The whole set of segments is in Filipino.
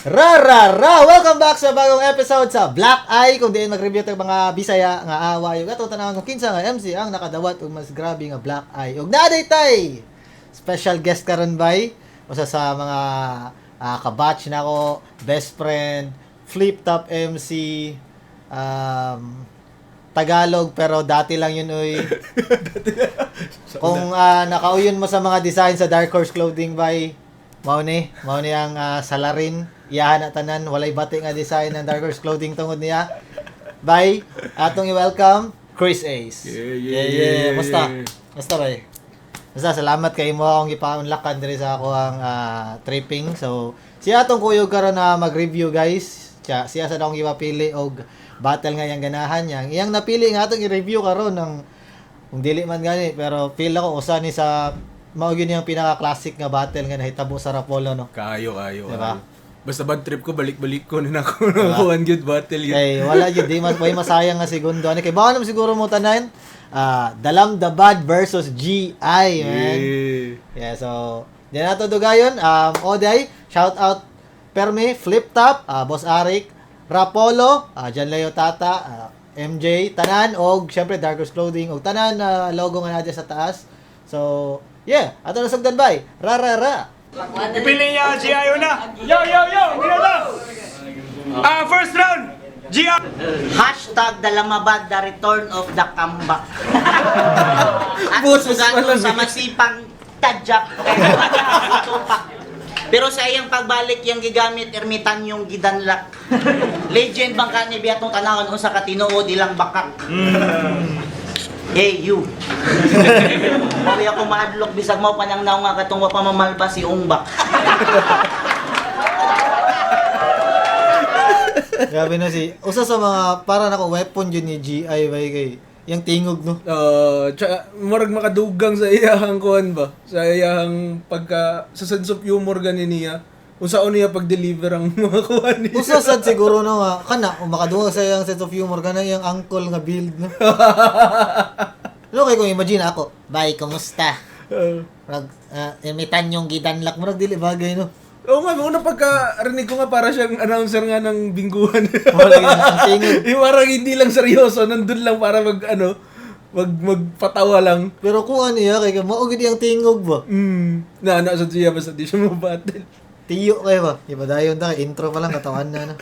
Welcome back sa bagong episode sa Black Eye, kung diin mag-review tag mga Bisaya nga awa yung ato tanawan kung kinsa nga MC ang nakadawat og mas grabe nga Black Eye. Ug naday tay special guest karon bay usa sa mga kabatch nako, best friend, flip top MC, Tagalog pero dati lang yun oy. Kung nakauyon mo sa mga design sa Dark Horse Clothing bay, mao ni ang salarin iyahan na tanan, walay bati nga design ng Dark Horse Clothing tungod niya. Bye. Atong i-welcome Chris Ace. Yeah. Basta bay. Basta salamat kay mo akong ipa-unlockan diri sa ako ang tripping. So siya atong kuyog karon na mag-review guys. Siya sa akong ipapili og battle nga yang ganahan niya. Iyang napili nga atong i-review karon ng kung dili man gani pero feel ako usa ni sa mao gyud yung pinaka-classic nga battle nga nahitabo sa Rapolo no. Kayo. Diba? Basta bad trip ko, balik-balik ko na ako ng good battle yun. Kay wala yun, di may masayang nga segundo. Ano kay baka naman siguro mo tanan, Dalam the Bad versus GI, man. Yeah, so, diyan nato dugayon. Oday, shout out Perme, Flip Top, Boss Arik, Rapolo, Jan Leo Tata, MJ, tanan, og syempre Dark Horse Clothing, og tanan logo nga natin sa taas. So, yeah, ato na sugdan bay. Ra. Pipili niya GI una. Yo! Ginala! First round! GI! Hashtag Dalamabad, the return of the comeback. At Boses sugat pala, sa masipang tadyak. Pero sa iyang pagbalik yung gigamit, ermitan yung gidanlak. Legend bang kani biyatong tanawan kung sa katinuod ilang bakak. Hey, you. Maway ako maadlok bisag mo panang naong nga katong pamamalba si Ungbak. Grabe na usa sa mga para nako weapon yun ni GI bay kay yung tingog no. Tsaka murag makadugang sa iyahang kuan ba? Sa iyahang sa sense of humor ganin niya. Kung saan niya pag-deliver ang mga kuan niya. Usa sad siguro no nga kana kung makadungog sa iyang sense of humor kana yung uncle nga build no. Kay kung imagine ako, bye, kumusta? Imitan yung gidanlak mo dili bagay no. Oo nga, una pagka-rinig ko nga para siyang announcer nga ng bingguhan. Wala yun, ang tingog. Yung parang hindi lang seryoso, nandun lang para magpatawa lang. Pero kung ano iya, kaya maugid yung tingog ba? Naanasad siya, basta di siya mabattle. Tiyo kayo ba? Iba dayon ta, intro pa lang, katawan na no.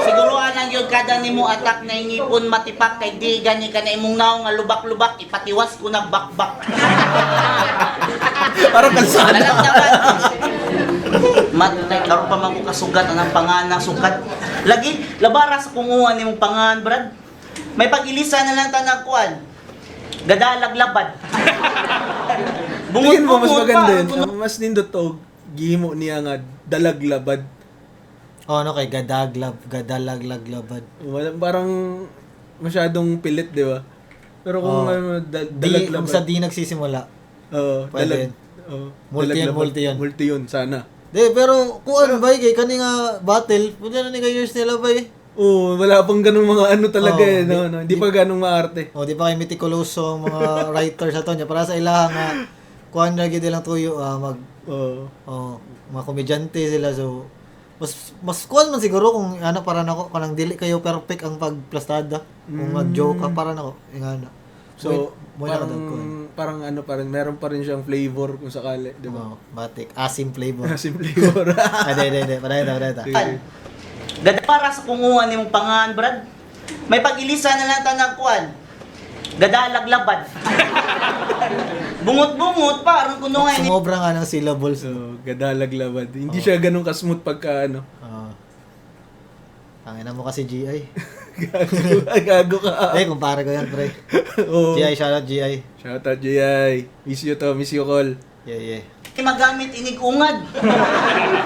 Siguruan lang yun kada nimo atak na ingipon matipak kay di gani ka na imong naong nga lubak-lubak ipatiwas ko na bakbak. Parang kalsada. Alam naman. Matay karon pa man ko kasugat anang pangana sukat. Lagi labara sa kunguan nimong pangan, brad. May pag-ilisa na lang tanang kuan. Gadalag labad. Tingin mo mas maganda yun. Mas nindot to, gihimo niya nga dalaglabad. Ano kay gadalaglabad. Parang masyadong pilit, di ba? Pero kung dalaglabad. Kung sa di nagsisimula. Pwede. Multi yun, sana. Pero kung ano ba kay kani nga battle, pwede na ni years nila ba wala pang ganung mga ano talaga no. Hindi pa ganung maarte. Di pa kay mitikuloso mga writers sa tonya para sa ilaha nga kuan na gid lang tuyo mga komedyante sila so mas kuan man siguro kung ano para nako kanang dili kayo perfect ang pagplastada kung mag-joke ka para nako ingana. So parang ano pa rin, meron pa rin siyang flavor kung sakali, di ba? Batik, asim flavor. Asim flavor. Hindi. Padayta. Para sa kunguan nimong pangan, brad. May pag-ilisa na lang tanang kuan. Gadalag labad. Bungot-bungot parang kuno nga ni. Sumobra nga ng syllables. So, gadalaglabad. Hindi siya ganun ka-smooth pagka ano. Tangina mo kasi GI. Gago ka. Kumpara ko yan, pre. GI, shoutout GI. Shoutout GI. Miss you call. Yeah. Magamit inig-ungad.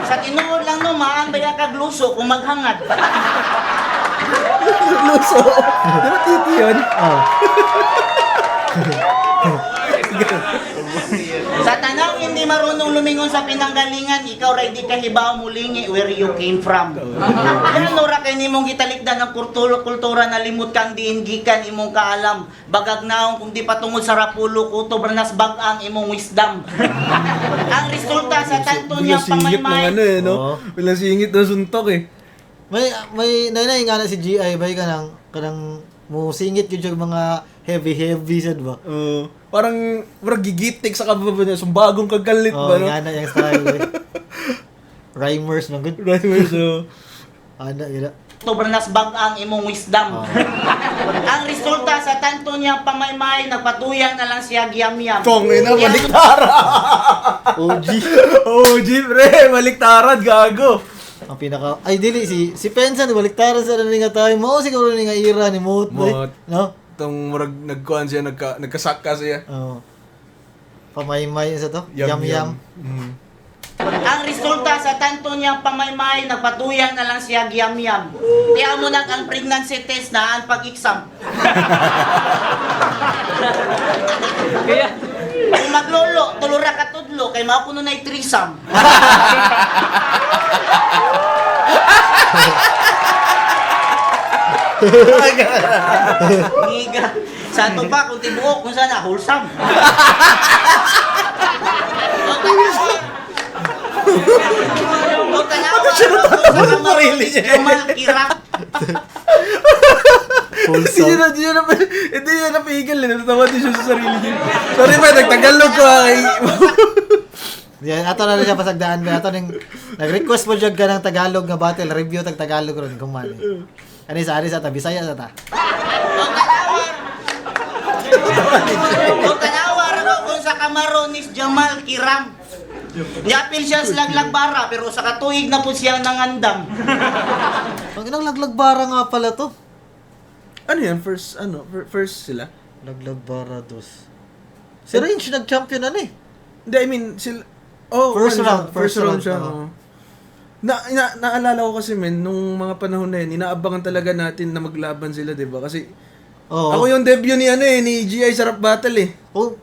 Sa tinuod lang no, maambaya kag luso kung maghangad. Luso. Diba titi yun? Sa tanang hindi di marunong lumingon sa pinanggalingan, ikaw ray di kahibaw mulingi where you came from. Ano ra kay nimong gitalikdan ng kultura na limot kang diin gikan imong kaalam. Bagag naong kung di patungod sa rapulo kutob nas bag-ang imong wisdom. Ang resulta sa tanto niya Bilang singit ng pamaymay. ano eh, no? Oo. Bilang singit ng suntok eh. May nanay nga na si GI bay kanang mo singit gyud yung mga heavy sad ba. Parang gigitik sa kababa niya. Sumbagong kagalit Oh, ba, no? nga na yung style. Rhymers man good. Right, so... Ana gila. Kutob nas bag-ang imong wisdom. Ang resulta sa tanto niya pamaymay nagpatuyan na lang siya giyam-yam. Tong ina, baliktaran! OG. Oh, G, pre, baliktaran, gago. Ang pinaka ay dili si Pensan baliktaran sa nani nga tayo mo siguro ni nga ira ni Moot boy. Moot. No? Itong murag nagkuhan siya, nagkasaka siya. Oh. Pamaymay sa to. Yam. Yam. Ang resulta sa tanto niya pamaymay nagpatuyan na lang siya giyam-yam. Kaya mo nang ang pregnancy test na ang pag-exam. Kaya kung maglolo, tulura ka tudlo kay mao kuno nay threesome. Ngiga. Sa ato pa kung tibuok kung sana wholesome. Sarili niya. Jamal Kirap. Hindi niya napigil eh. Natawa din siya sa sarili niya. Sorry pa, nagtagalog ko ay. Yan ato na rin siya pasagdaan ba ato ning nag-request mo jud ka ng Tagalog nga battle review tag Tagalog ron kumani. Ani sa sa ta Bisaya sa ta. O tanawar ko kung sa Camarines Jamal Kiram. Yapil siya sa laglagbara pero sa katuig na po siyang nangandam. Ang inang laglagbara nga pala to. Ano yan? First sila? Laglagbara dos. Si Range nag-champion na eh. Hindi, I mean, sila... Oh, First ano round, siya? first round, siya. oo. Naalala ko kasi, men, nung mga panahon na yun, inaabangan talaga natin na maglaban sila, di ba? Kasi, Oo. ako yung debut ni, ni GI Sarap Battle, eh.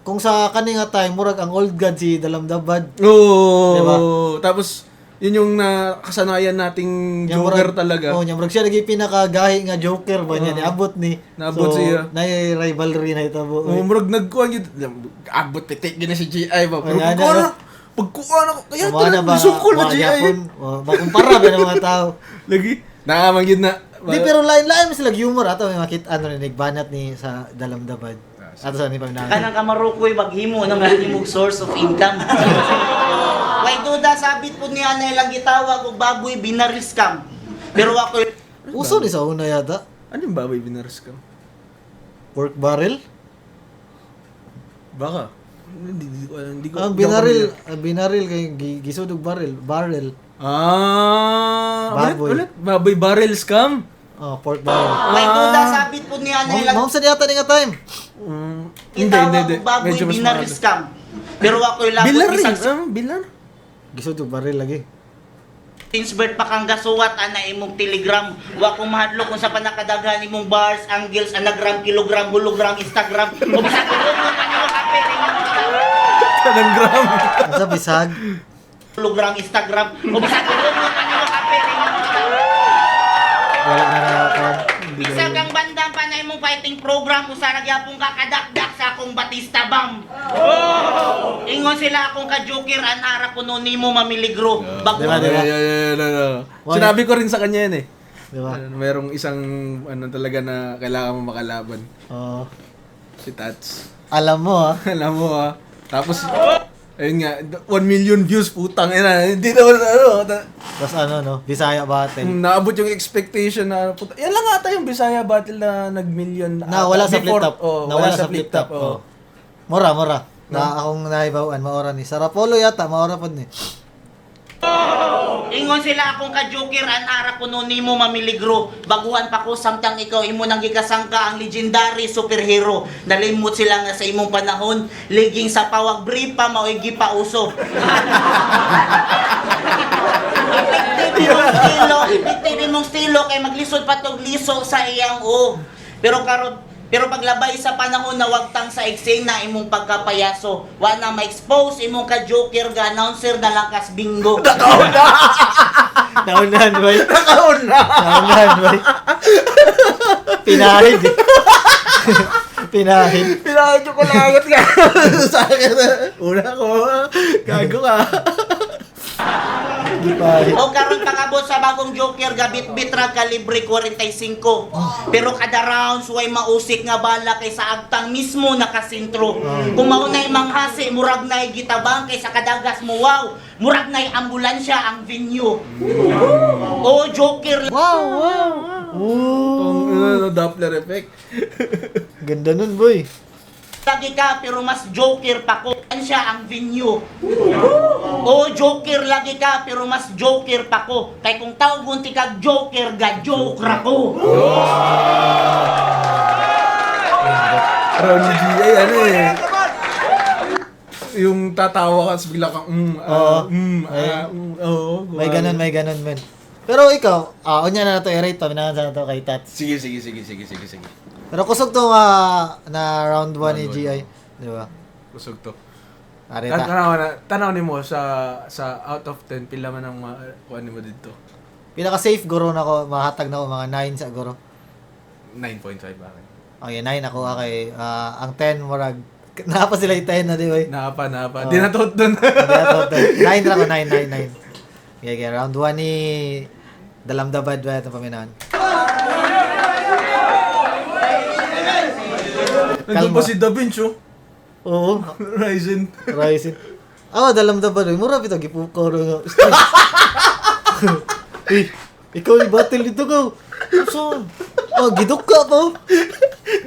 Kung sa kaninga time murag ang old god si Dalamdabad. Oo. Di ba? Tapos, yun yung nakasanayan nating Nya Joker murag- talaga. Oh, nya murag siya naging pinakagahi nga Joker ba niya niabot ni. Naabot siya. Nay rivalry na itabo. Murag nagkuhan yun. Abot pitik yun na si GI ba? Pero Ayan, pagkuhan ano? ako. Pagkuhan ako. Kaya Kumana talagang ba? sungkol na GI. Yapon, makumpara ba ng mga tao. Lagi. Nakamang yun na. Di pero lain-lain sila humor ato may makita ano ni nagbanat ni sa Dalamdabad. Ato sa ni pamina. Kanang kamarukoy maghimo ng mahimong source of income. Way duda sabit po niya na ilang gitawag og baboy binaris scam. Pero ako Uso ni sa una yata. Ano yung baboy binaras ka? Pork barrel. Baka. Hindi ko. Ang binaril kay gisudog barrel. Baboy. Ulit. Baboy barrel scam. Oh, pork barrel. way duda sabit po niya na ilang Mao sa yata ni nga time. gitawag og baboy Medyo mas binaris mahal. scam. Pero ako labot Bilar rin. isang Bilar? Gisudog barrel lagi. Tinsbert pa kang gasuwat ana imong telegram. Wa ko mahadlo kung sa panakadaghan imong bars, angles, anagram, kilogram, hologram, Instagram. O bisag ko mo kanimo kape Tanang gram. Asa bisag. hologram, Instagram. O bisag ko mo kanimo kape Wala na na. Bisag kang bandang pa na imong fighting program usa ra gyapon ka kadakdak sa akong Batista Bam. Ingon sila akong ka-joker anara kuno nimo mamiligro. Bago Diba? Sinabi ko rin sa kanya yan eh. Di ba? Merong isang ano talaga na kailangan mo makalaban. Oh. Si Tats. Alam mo ah. Alam mo ah. Tapos, ayun nga, 1 million views, putang ina. Hindi naman ano. Tapos ano no, Bisaya battle. Naabot yung expectation na, puta. Yan lang ata yung Bisaya Battle na nag-million. Na wala sa flip before- top. Oh, Na wala sa flip top. Oh. Oh. Mora. Na akong naibawan maora ni Sarapolo yata maora pod ni. Ingon sila akong ka-joker anara kuno nimo mamiligro. Baguhan pa ko samtang ikaw imo nang gikasangka ang legendary superhero. Nalimot sila nga sa imong panahon, liging sa pawag brief pa mao'y gipauso. Epektibo mong stilo kay maglisod pa tog liso sa iyang o. Pero karon Pero paglabay sa panahon na wagtang sa eksena imong pagkapayaso, wa na ma-expose imong ka-joker ga announcer na lang kas bingo. Naunahan, boy. Nakauna! Naunahan, boy. Pinahid. Pinahid. Pinakit ko lagot ka. Sa akin na. Una ko. Gago ka. Gipahid. O karon pangabot sa bagong joker ga bit-bit ra kalibre 45. Pero kada rounds way mausik nga bala kay sa agtang mismo nakasentro. Kung maunay manghasi murag nay gitabang kay sa kadagas mo wow. Murag nay ambulansya ang venue. O joker Wow, wow. Ang Doppler effect. Ganda nun, boy. lagi ka pero mas joker pa ko. Yan siya ang venue. O joker lagi ka pero mas joker pa ko. Kay kung tawag gunti kag joker ga joke ra ko. Ronnie G, ay ano eh. Yung tatawa ka, bigla kang, May ganun, man. Pero ikaw, unya na to i-rate pa, minahan sa to kay Tats. Sige. Pero kusog to na round 1 ni GI, di ba? Kusog to. Arita. Tanaw ni mo sa out of 10, pila man ang kuha ni mo dito? Pinaka safe guro na ko, mahatag na ko mga 9 sa guro. 9.5 akin. Okay, 9 ako kay ang 10 murag napa sila yung 10 na di ba? Napa. Oo. Di natot doon. 9 ra ko 9. Okay, round 1 ni Dalamdabad ba ito paminahan. Nandun pa si Da Vinci, oh. Oo, Ryzen. Rising. Dalamdabad. Mura bitaw gipuko ro. Ikaw ni battle dito ko. So, gidok ka po.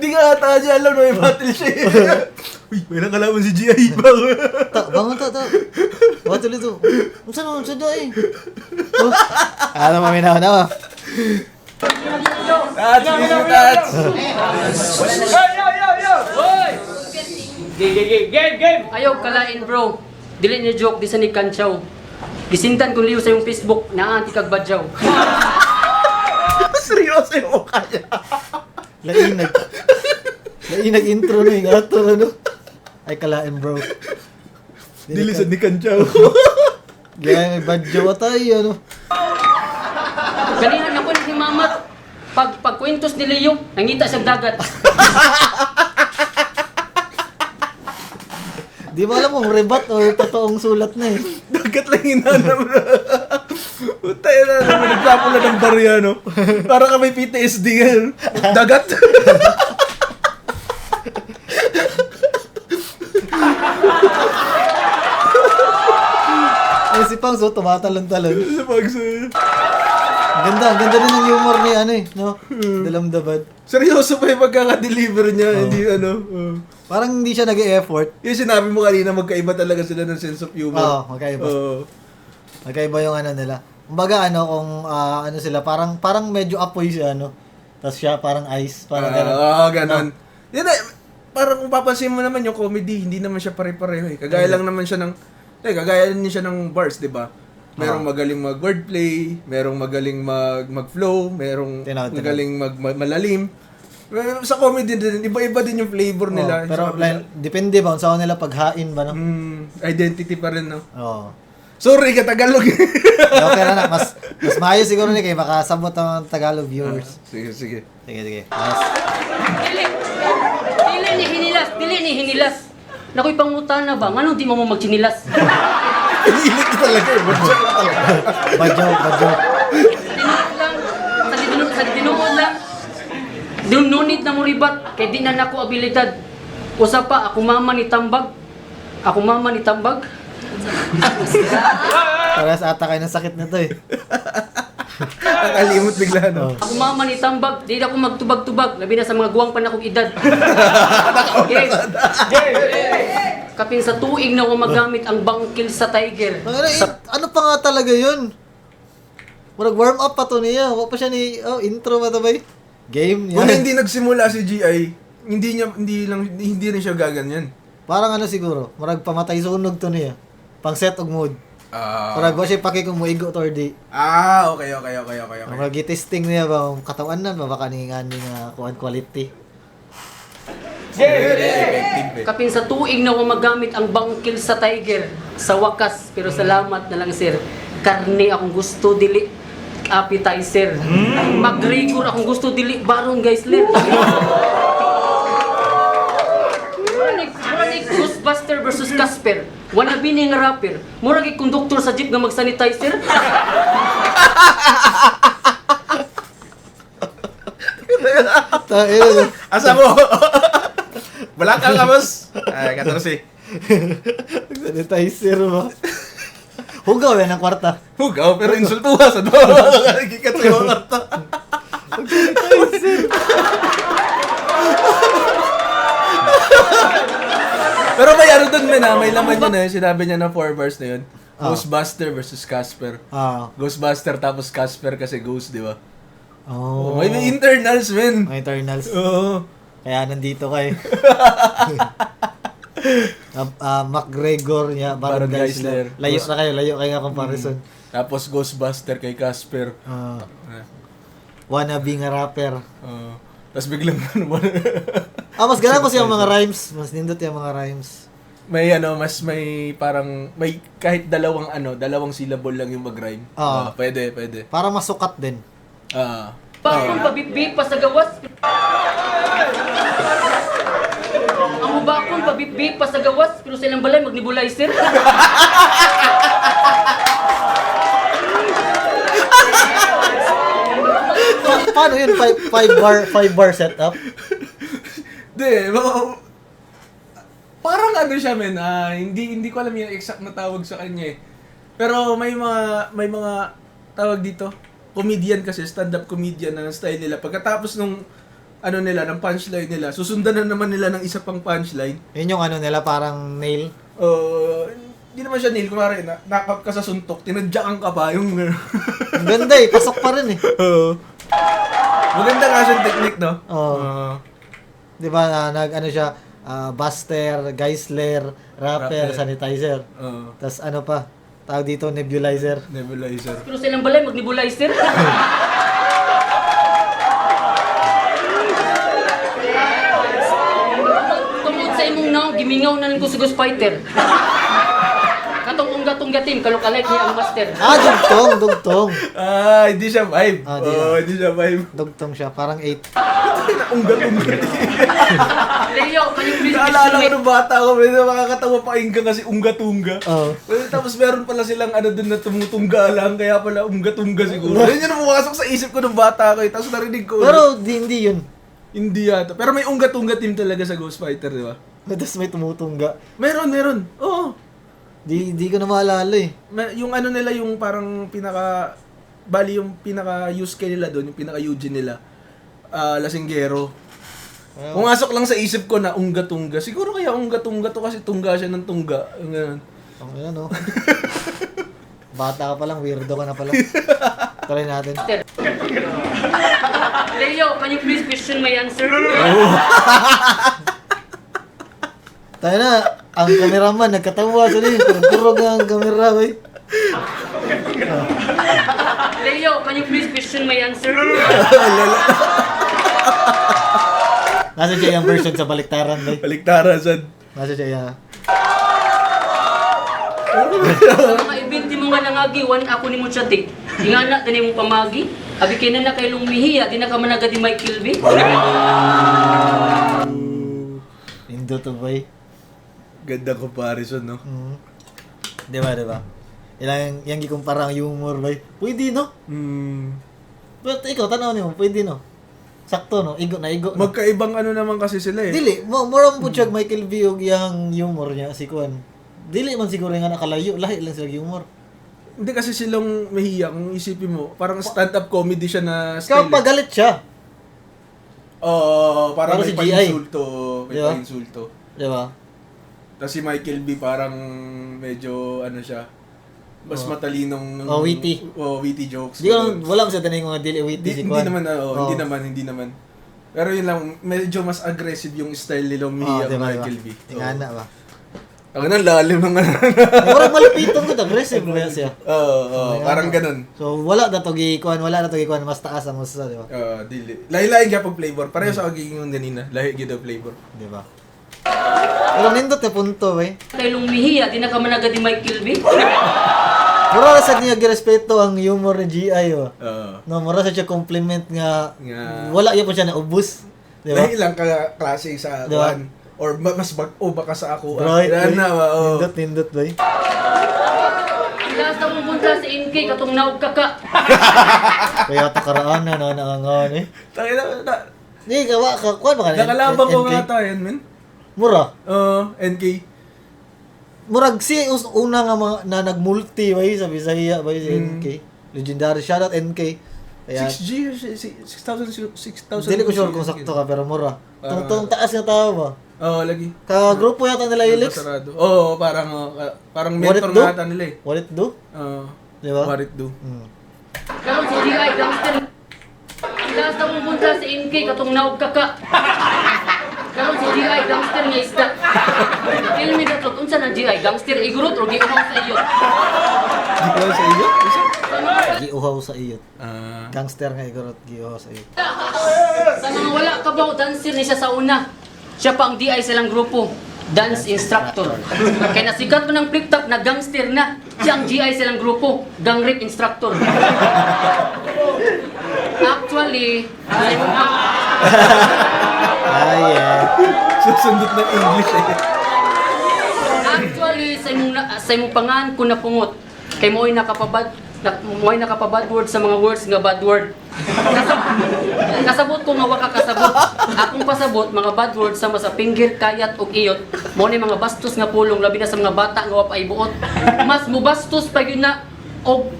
Di nga ata siya alam na may battle siya. Uy, may nakalaman si GI. Bangon ta. Battle dito. Unsa naman sa dai? Ano maminaw na. Tats, tats. Game! Ayaw kalain bro. Dili ni joke di sa ni Kanchaw. Gisintan kung liyo sa yung Facebook na anti kag badyaw. Seryoso yung mukha niya. Lainag intro na yung ato ano. Ay kalain bro. Dilisan ni Kanchaw. Gaya may badyo tayo ano. Ganihan ako ni si Mamat. Pagkwentos ni Leo, nangita sa dagat. Di mo alam kung rebat o totoong sulat na eh. Dagat lang hinanam na. Utay na naman, nagpapula ng barya, no? Para ka may PTSD yan. Dagat. Ay si Pang so tumatalon-talon. Sa pagsa. Ang ganda din ng humor ni ano eh, no? Dalamdabad. Seryoso pa yung pagkaka-deliver niya, hindi ano. Parang hindi siya nag-e-effort. Yung sinabi mo kanina, magkaiba talaga sila ng sense of humor. Oo, magkaiba. Magkaiba yung ano nila. Kumbaga kung ano sila, parang medyo apoy siya, ano. Tapos siya parang ice, parang gano'n. Oo, ganon. Yan na, parang kung papansin mo naman yung comedy, hindi naman siya pare-pareho eh. Kagaya lang naman siya ng, kagaya din siya ng bars, di ba? Merong magaling mag-wordplay, merong magaling mag-flow, merong Tinaw. magaling malalim. Sa comedy din, iba-iba din yung flavor nila. Pero depende ba kung saan nila paghain ba, no? Identity pa rin, no? Oo. Sorry, ka-Tagalog. Okay na. Mas maayos siguro ni kay makasabot ang Tagalog viewers. Sige. Sige. Nice. Dili ni hinilas. Nakoy pangutan na ba? Anong di mo magchinilas? Pinilit ko talaga eh. Badyaw. Tinuod lang. Sa tinuod lang. Dununit na mo ribat. Kay di na nako abilidad. Usa pa, ako mama ni tambag. Para sa ata kayo ng sakit na to eh. Nakalimot bigla, no? Ako mama ni tambag. Di na ako magtubag-tubag. Labi na sa mga guwang pa na akong edad. Kapin sa tuig na ako magamit ang bangkil sa tiger. Ano pa nga talaga yun? Murag warm up pa to niya. Wala pa siya ni intro ba to ba? Game Kung yan. hindi nagsimula si GI, hindi rin siya gaganyan. Parang ano siguro, murag pamatay sunog to niya. Pang set og mood. Murag ba siya paki kung muigo to or di. Okay. Murag i-testing niya ba kung katawan na ba baka ni nga kuan quality. Very effective eh. Kapin sa tuig na ako magamit ang bangkil sa Tiger sa wakas, pero salamat na lang sir. Karne akong gusto dili appetizer. McGregor akong gusto dili baron guys lir. Murag Ghostbuster versus Casper. Wannabe ni nga rapper. Murag konduktor sa jeep nga mag-sanitizer. Asa mo? Balakang ka, boss. Ay, 14. Sanitizer ba? Hugaw yan ang kwarta. Hugaw, pero insultuha sa do. Gikat sa iyo karta. Pero may ano dun, men, may laman yun eh. Sinabi niya na 4 bars na yun. Ghostbuster versus Casper. Ghostbuster tapos Casper kasi ghost, di ba? Oh. May internals, men. May internals. Oo. Kaya nandito kay McGregor niya, Baron Baron Geisler. Geisler. Layo kayo nga comparison. Tapos Ghostbuster kay Casper. Wannabe nga rapper. Tapos biglang Mas ganun ko siya mga rhymes. Mas nindot yung mga rhymes. may mas may parang may kahit dalawang syllable lang yung mag-rhyme. Pwede. Para masukat din. Bakon pabibig pa sa gawas. Ang bakon pabibig pa sa gawas, pero sa ilang balay magnebulizer. Paano yun? 5 bar setup? Parang ano siya, men, hindi ko alam yung exact na tawag sa kanya eh. Pero may mga tawag dito, comedian kasi, stand-up comedian na style nila. Pagkatapos nung ng punchline nila, susundan na naman nila ng isa pang punchline. Yun yung nila, parang nail. Hindi naman siya nail, kunwari, knock-out ka sa suntok, tinadyakan ka pa, yung... Ang ganda eh, pasok pa rin eh. Maganda nga siyang technique, no? Di ba, siya, Buster, Geisler, rapper, sanitizer. Tapos ano pa, tawag dito, nebulizer. Nebulizer. Pero sa ilang balay magnebulizer. Tungod sa imong naong, gimingaw na lang ko sa Ghost Fighter. Katong unga-tungga team, kalukalike niya ang master. Dugtong. Hindi siya vibe. Hindi siya vibe. Dugtong siya, parang 8. Unggat-unggat. Leo, can you please Naalala ko question nung bata ko, medyo makakatawa pakinggan kasi ungga-tungga. Tapos meron pala silang dun na tumutungga lang, kaya pala ungga-tungga siguro. Yun yung pumasok sa isip ko nung bata ko, tapos narinig ko. Pero hindi yun. Hindi yata. Pero may ungga-tungga team talaga sa Ghost Fighter, di ba? Tapos may tumutungga. Meron. Oo. Di ko na maalala eh. Yung nila, yung parang yung pinaka-use kay nila doon, yung pinaka-Eugene nila, lasinggero. Pumasok lang sa isip ko na ungga-tungga. Siguro kaya ungga-tungga to kasi tungga siya ng tungga. Yung ganun. Ang no. Bata ka pa lang, weirdo ka na pala. Try natin. Leo, can you please question my answer? Tayo na, ang cameraman nagkatawa sa rin. Kurog ang camera, bay. Leo, can you please question my answer? Nasa siya yung version sa baliktaran, bay. Baliktaran, sad. Nasa siya yung... Mga ibinti mo nga nangagi, wan ako ni mo chatting. Ingana, tani mo pamagi. Abi kay na kay lumihiya, di na ka managa di Michael B. Indo to, bay. Ganda comparison, no? Diba? Ilang yung gikumpara ang humor, bay. Pwede, no? But ikaw, tanaw niyo, pwede, no? Sakto, no? Igo. Magkaibang naman kasi sila eh. Dili, more ang butchag Michael B. yung yung humor niya, si Kuan. Dili man siguro nga nakalayo, lahi lang sila humor. Hindi kasi silang mahiya, kung isipin mo, parang stand-up comedy siya na style. Kapag galit siya. Oo, parang may si GI. pa-insulto. Diba? Diba? Tapos si Michael B parang medyo siya, mas matalinong witty. Witty jokes. Wala ko sa tanay ko nga dili witty si Kuan. Hindi naman. Pero yun lang, medyo mas aggressive yung style nila umiiyak diba? Michael B. Tingana ba? Ang lalim ng ano. Murag malapiton ko, aggressive ba siya? Oo, parang ganun. So wala na to gikuan, mas taas ang usa, di ba? Dili. Lahi-lahi gyud pag flavor. Pareho sa aging yung ganina. Lahi gyud ang flavor. Di ba? Pero nindot na punto, eh. Kay lumihiya, di na ka managa di Michael B. Mura na sa niya girespeto ang humor ni GI, oh. Oo. No, mura sa siya compliment nga Nga. wala yun po siya naubos. Di ba? Lahi lang ka klase sa Diba? kuan. Or mas bag-o baka sa ako. Right, Yan na ba? Oo. nindot, ba? Ang last na mong punta sa NK, katong naog kaka. Kaya takaraan na nangangan, eh. Tayo na. Di, kuan ba ka na? Nakalabang ko NK? nga tayo, men. Mura. NK. Murag si una nga mga na nagmulti ba sa Bisaya ba si NK. Legendary shoutout NK. Kaya 6G, 6,000. dili ko sure kung sakto ka pero mura. Tungtong taas nga tao ba? Oo, lagi. Ka grupo yata nila Ilix. Sarado. Oo, parang What it mentor do? nga ata nila eh. What it do? Oo. Di ba? What it do. Karon si GI gangster. Ang last na mong punta sa NK, katong naog kaka. Karon si GI gangster nga isda. Tell me that, unsa na GI gangster igurot o giuhaw sa iyo? Di ko sa iyo? Isa? Giuhaw sa iyot. Ah. Gangster nga igorot giuhaw sa iyot. Sa mga wala ka ba dancer ni siya sa una? Siya pa ang DI silang grupo. Dance instructor. Kaya nasikat mo ng flip-top na gangster na. Siya ang GI silang grupo. Gang rape instructor. Actually, Ay, yeah. Susundot ng English eh. Actually, sa imong pangan ko napungot. Kay mo'y nakapabad word sa mga words nga bad word. Kasabot ko nga waka kasabot. Akong pasabot mga bad words sama sa pinggir, kayat ug iyot. Mo ni mga bastos nga pulong labi na sa mga bata nga wa pa ibuot. Mas mubastos pag yun na og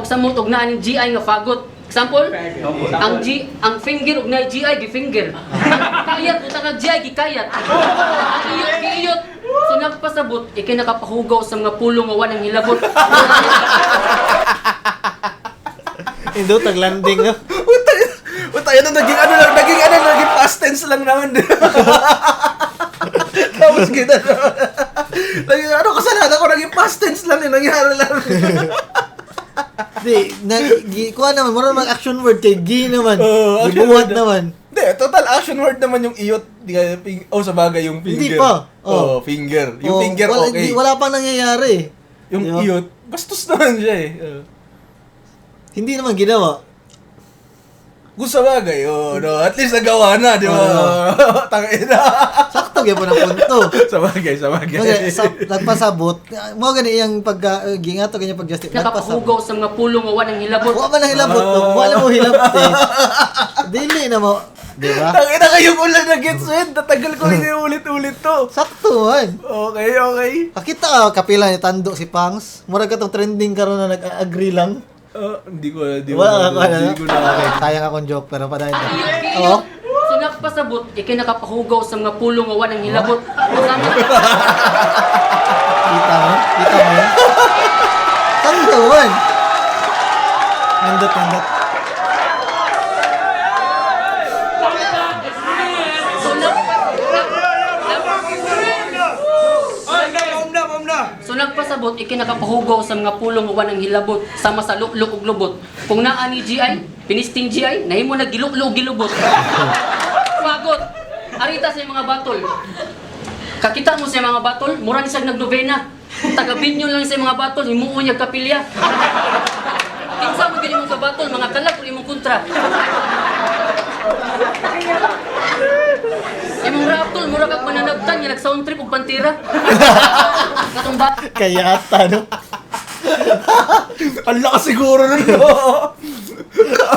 samot og naa ning GI nga fagot. Example, ang finger ug na GI gi-finger. Ang kayat utang kag GI gi-kayat. Ang iyot gi-iyot. So nagpasabot, ikinakapahugaw sa mga pulong nga wanang hilabot. Indo tag landing no. Utay na naging past tense lang naman. Tapos kita ano kasalanan ko naging past tense lang yung nangyari lang. Di, kuha naman, mura naman action word kay Gi naman. Action Gibuhat word. naman. Hindi, total action word naman yung iyot. Sa bagay yung finger. Hindi pa. Finger. Yung Oh, finger wala, okay. Wala pang nangyayari. Yung Di ba? iyot, bastos naman siya eh. Hindi naman ginawa. Kung sa bagay, no, at least nagawa na, di ba? Tangina. Sakto gyud po ng punto. sa bagay. Nagpasabot. Mo gani iyang gingato ganyan pag-justify. Nakapahugaw sa mga pulong nga wanang hilabot. Wa man hilabot, wala mo hilabot eh. Dili na mo, di ba? Tangina kayo ulan na gets with. Tatagal ko ulit-ulit to. Sakto man. Okay. Kita kapila ni tando si Pangs. Murag katong trending karon na nag-agree lang. Hindi ko Wala ka hindi ko na. Okay, sayang akong joke pero pa dahil. Oo. So nagpasabot, ikinakapahugaw sa mga pulong nga wanang hilabot. Kasama Kita mo? Sakto man. Nindot. So nagpasabot, ikinakapahugaw sa mga pulong nga wanang hilabot sama sa lukluk ug lubot. Kung naa ni GI, pinisting GI, nahimo na gilukluk gilubot. Fagot. Arita sa mga batol. Kakita mo sa mga batol, mura ni sag nagnovena. Taga-binyo lang sa mga batol, himuon niya kapilya. Kinsa mo gini mong kabatol, mga kalag ug imong kontra. Imong raptol, mura kag mananagtan, nga nag-sound trip ug pantira. Katong ba? Kaya ata no. Ang lakas siguro nun, no?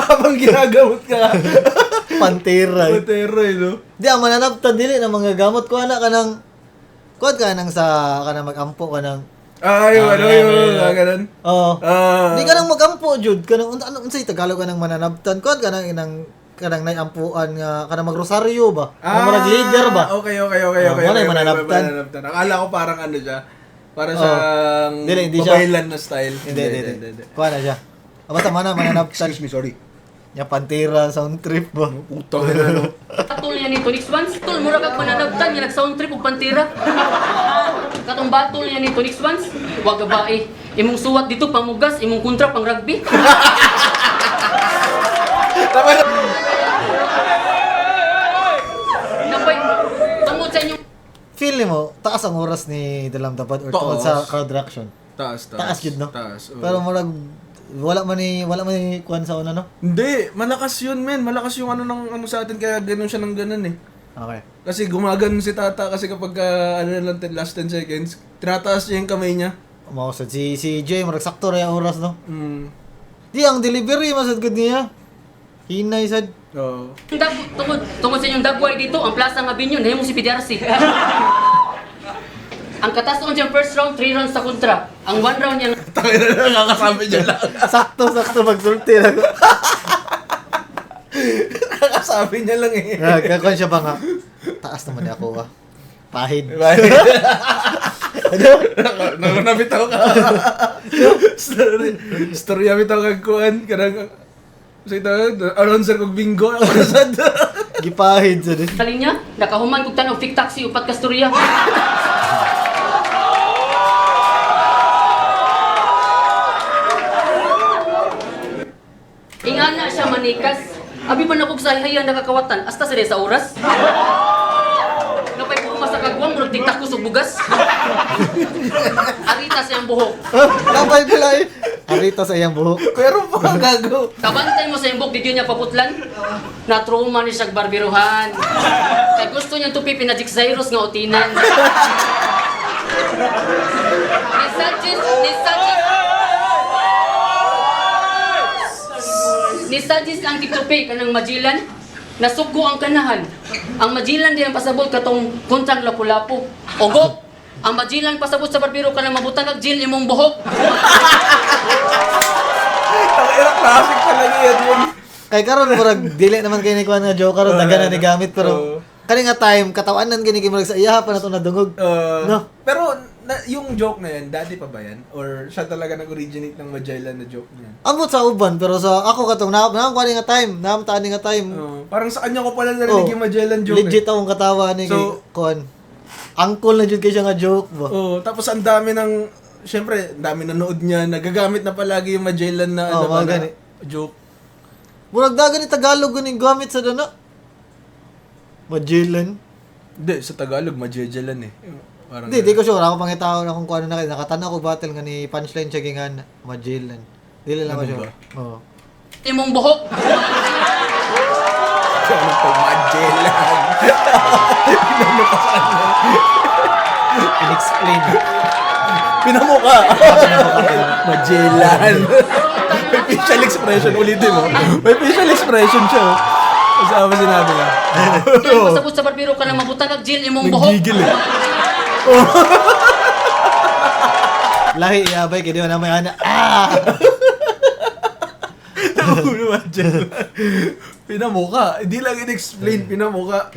Habang ginagamot ka. Pantera. Matero, no? Di ang mananabtan dili na mga gamot ko ana kanang kuan ka nang sa kanang magampo kanang Yung ganun. oh. Ah. Di ka nang magampo jud kanang ano unsay Tagalog kanang mananabtan kuan kanang kanang nay-ampuan nga kanang magrosaryo ba? Kanang marag leader ba? Okay. wala yung mananabtan. Akala ko parang ano siya. Parang siyang Hindi siya. babaylan na style. Hindi. Kuan na siya. Basta mananabtan. Excuse me, sorry. Nya pantera sound trip ba? Putang ina, no? Atol niya nito next one. Tol, mura kag mananagtan, nga nag-sound trip ug pantira. katong battle niya nito next months, wag gabae. Imong suwat dito pamugas, imong kontra pang rugby. Napay, tungod sa inyong Feel ni mo, taas ang oras ni Dalam Tapad or tungkol Taas. sa crowd reaction. Taas. Taas yun, no? Taas. Oo. Pero murag, wala man ni kuhan sa una, no? Hindi, malakas yun, men. Malakas yung ano sa atin, kaya ganun siya ng ganun eh. Okay. Kasi gumagano si Tata kasi kapag ano na lang, last 10 seconds, tinataas niya yung kamay niya. Mausad. Si Jay, murag sakto rin ang oras, no? Mm. Di, ang delivery, masad good niya. Hinay, sad. Oo. tungod sa inyong dagway dito, ang Plaza ng Avenue, nahimong si PDRC. Ang katas noon dyan, first round, 3 rounds sa kontra. Ang 1 round niya, Tangin na nakakasabi niya lang. Sakto magsulti lang. Nakakasabi niya lang eh. Kakakuhan siya ba nga? Taas naman niya ako, ah. Pahid. Nabitaw ka. Storya bitaw kag kuan kanang sa ito, announcer kog bingo ako nasad. Gipahid sa din. sa linya, nakahuman kong tanong, fake taxi, upat kasturya. Ingana siya manikas. Abi pa na kog sa hayang nakakawatan, hasta sila sa oras. Napay po sa kagwang, murag tiktak ko sa bugas. Arita siyang buhok. Kapay pala eh. Arita sa iyang buhok. Pero pa gago. Kabantay mo sa iyong buhok, di niya paputlan. Na-trauma ni siya barbiruhan. Kaya gusto niya tupi pinajikzairos nga utinan. Nisagis ang titupi kanang Magellan. Nasugo ang kanahan. Ang Magellan di ang pasabot katong kuntang lapu-lapu. Ogo! Ang Magellan pasabot sa barbiro kanang mabutang kag jil imong buhok. Ang classic talaga yan yun. Kay karon murag dili naman kay ni kuan nga joke karon daghan na ni gamit Oo. pero kani nga time katawanan gini murag sa iya pa na to nadungog. No. Pero yung joke na yan, dati pa ba yan? Or siya talaga nag-originate ng Magellan na joke niyan? Ambot sa uban pero sa ako katong na kuan nga time, naamtaan ni nga time. Parang sa kanya ko pala narinig yung Magellan joke. Legit akong katawa ni So- kay kuan. Angkol na jud kay siya nga joke ba. Tapos ang dami ng, syempre, ang dami nanood niya, nagagamit na palagi yung Magellan na, Oo, mga na gani. joke. Murag dagan ni Tagalog ganing gamit sa dana. Magellan. Hindi, sa Tagalog, Magellan eh. Parang Di ko sure ako pangitaw na kung kuano na kay nakatanaw ko battle nga ni punchline siya gingan Magellan. Dili lang ko Ano sure. ba? Oo. Imong buhok. Ano to, Magellan? Inexplain. Pinamuka! Magellan! May facial expression, ulitin mo. May facial expression siya. Kasi ako sinabi niya. Pasabot sa barbiro kanang mabutang kag jil imong buhok. Nagigil eh. Lahi yabay kay di na may ana. Ah! Magellan. Pinamuka. Hindi lang in-explain, pinamuka.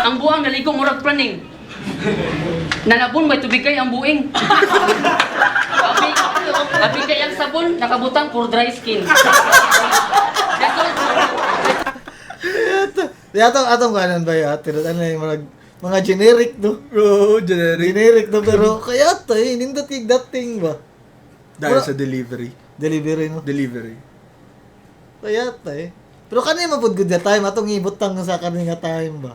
Ang buang naligo murag praning. Nanabon may tubig kay ang buing. Abi kay ang sabon nakabutang for dry skin. Atong kanan ba ya? Pero ano yung mga generic no? Oo, generic. Generic no pero kaya tay nindot kay dating ba? Dahil sa delivery. Delivery no. Delivery. Kaya tay. Pero kanay mapud good that time atong ibutang sa kanay nga time ba?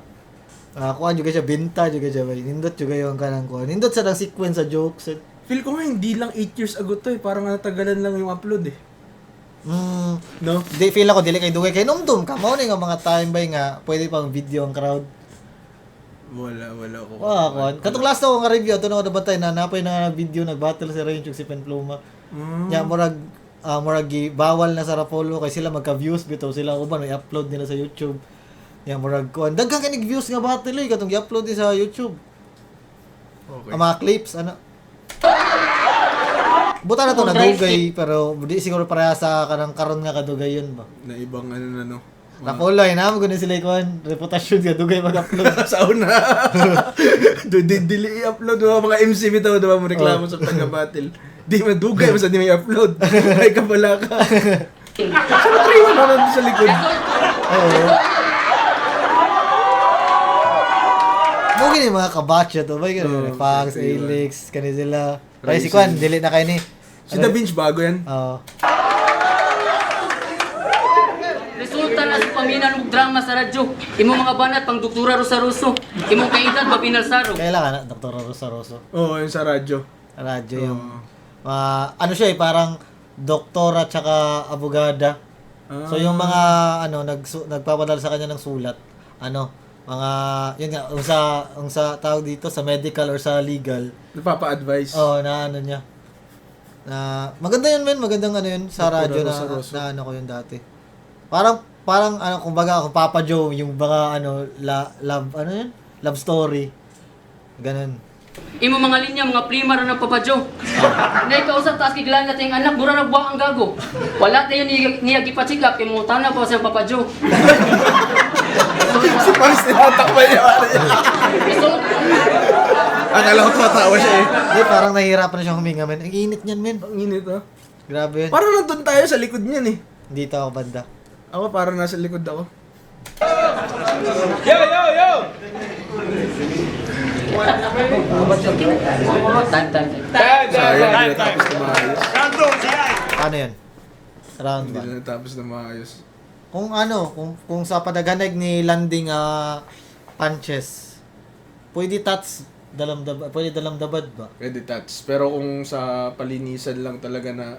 Kuan juga siya binta juga siya ba. Nindot juga yung kanang kuan. Nindot sa nang sequence sa jokes. Feel ko nga hindi lang 8 years ago to eh. Parang natagalan lang yung upload eh. No? Di feel ako dili kay dugay kay numdum ka mao ni nga mga time bay nga pwede pang video ang crowd. Wala ko. Kuan. Katong last na ko nga review ato na ko nabatay na napay na video nag-battle si Rain ug si Penpluma. Nya murag bawal na sa Rapolo kay sila magka-views bitaw sila uban may upload nila sa YouTube. Nya murag kuan daghang kanig views nga battle eh katong i-upload ni sa YouTube. Okay. Ang mga clips ano. Buta na to nadugay pero di siguro pareha sa kanang karon nga kadugay yun ba. Na ibang ano na no. Rapolo ay naman kunin sila kuan reputasyon nga dugay mag-upload. Sa una. Dili i-upload mga MC bitaw diba mo reklamo sa taga-battle. Di madugay basta di may upload. Ay kapala ka. Siyempre wala na sa likod. Oo. Mungkin yung mga kabatcha to, ba yun? Fags, Alex, kani sila. Ay, si Kwan, dili na kayo ni. Si Da Vinci bago yan. Oo. Resulta na sa paminan og drama sa radyo. Imong mga banat pang doktora Rosaroso. Imong kaedad mapinalsaro. Kailangan na, Dr. Rosaroso. Oo, yung sa radyo. Radyo yung... ano siya eh, parang doktora tsaka abogada. So yung mga nagpapadala sa kanya ng sulat, mga yun nga ang sa tawag dito sa medical or sa legal. Nagpapa-advise. Na niya. Na maganda yun men, magandang yun sa Dr. radyo Rosaroso. na ko yun dati. Parang kumbaga ako Papa Joe, yung mga love story. Ganun. Imo mga linya, mga primar ng papadyo. Na ikaw sa taas kiglaan natin anak, mura na buwang ang gago. Wala tayo niya gipacheck up, imutan na po sa papadyo. Si Pars nilatak pa niya. So, Akala ko tumatawa siya eh. Hindi, parang nahihirapan na siyang huminga men. Ang init niyan men. Ang init ah. Grabe yun. Parang nandun tayo sa likod niyan eh. Dito ako banda. Ako parang nasa likod ako. Yo, yo, yo! time. Sayang, hindi natapos na maayos. Round 2, GI! Paano yun? Round Hindi 1. na natapos na maayos. Kung sa padaganag ni landing punches, pwede dalamdabad ba? Pwede touch. Pero kung sa palinisan lang talaga na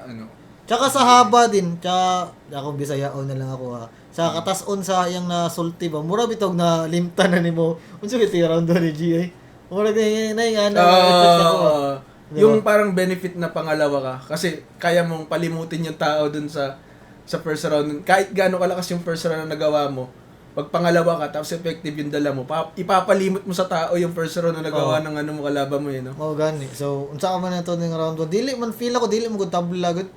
Tsaka sa haba din, tsaka ako Bisayao na lang ako ha. Sa katason sa iyang nasulti ba, mura bitog na limtan na nimo. Unsa kiti round ni GI? Mura din na yung yung parang benefit na pangalawa ka. Kasi kaya mong palimutin yung tao dun sa first round. Kahit gaano kalakas yung first round na nagawa mo, pag pangalawa ka, tapos effective yung dala mo, ipapalimot mo sa tao yung first round na nagawa ng mo kalaban mo yun. No? Mao gani. So, unsa ka man nato ning round 1? Dili man feel ako dili mo gud tabla gud.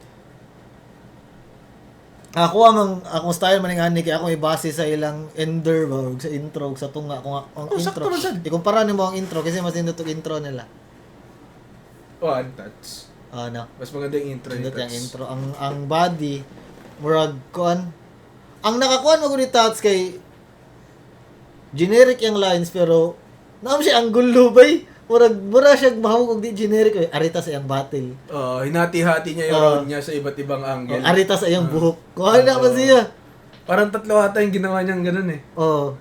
Akong style man ani kay ako ibase sa ilang ender ba ug sa intro ug sa tunga kung ang sakto intro. man sad. Ikumpara nimo ang intro kasi mas indot og intro nila. One touch. Mas maganda yung intro. Indot yung intro. Ang body murag kuan. Ang nakakuan mo gud touch kay generic yung lines pero naam siya ang gulo bay. Mura siya mahawag og di generic eh. Arita sa iyang battle. Hinati-hati niya yung round niya sa iba't ibang angle. Arita sa iyang buhok. Kuha na ba siya? Parang tatlo ata yung ginawa niyang ganun eh. Oo.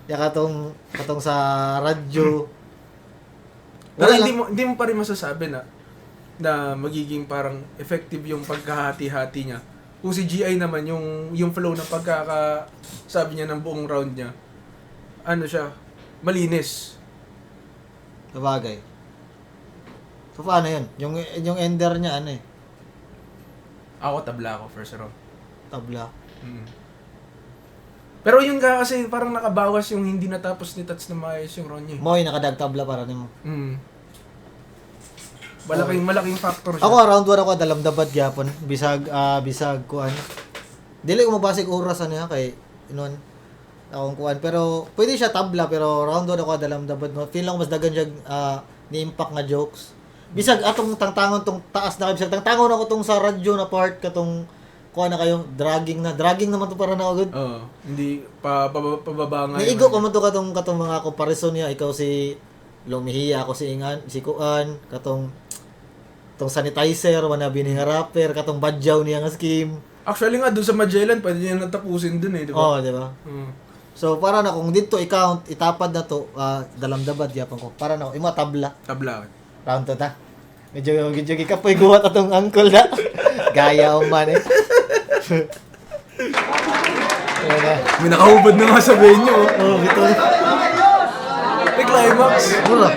Ya katong sa radyo. Pero hindi mo pa rin masasabi na magiging parang effective yung pagkahati-hati niya. Kung si GI naman, yung flow ng pagkakasabi niya ng buong round niya, siya, malinis. Sabagay. So paano yun? Yung ender niya Ako, tabla ako first round. tabla. Pero yun kasi parang nakabawas yung hindi natapos ni Tats na maayos yung round niya. Mo'y nakadag tabla para nimo. Malaking factor siya. Ako round 1 ako dalamdabad gyapon. Bisag kuan. Dili ko mabasig oras niya kay inon akong kuan pero pwede siya tabla pero round 1 ako dalamdabad mo. Feel lang mas dagan siya ni impact nga jokes. Bisag atong tangtangon tong taas na bisag tangtangon ako tong sa radyo na part katong kuha na kayo dragging naman to para na agad. Hindi pababa nga. Naigo ko man to katong mga comparison niya ikaw si Lumihiya ako si Ingan si Kuan katong sanitizer wala bining rapper katong badyaw niya nga scheme. Actually nga doon sa Magellan pwede niya natapusin dun di ba? Di ba? So para na kung dito i-count itapad na to dalamdabad yapon ko para na imo tabla. Round to ta. Medyo gikapoy guwat atong uncle na. Gaya man eh. May nakahubad na nga sa venue. Bito. May climax. Mura.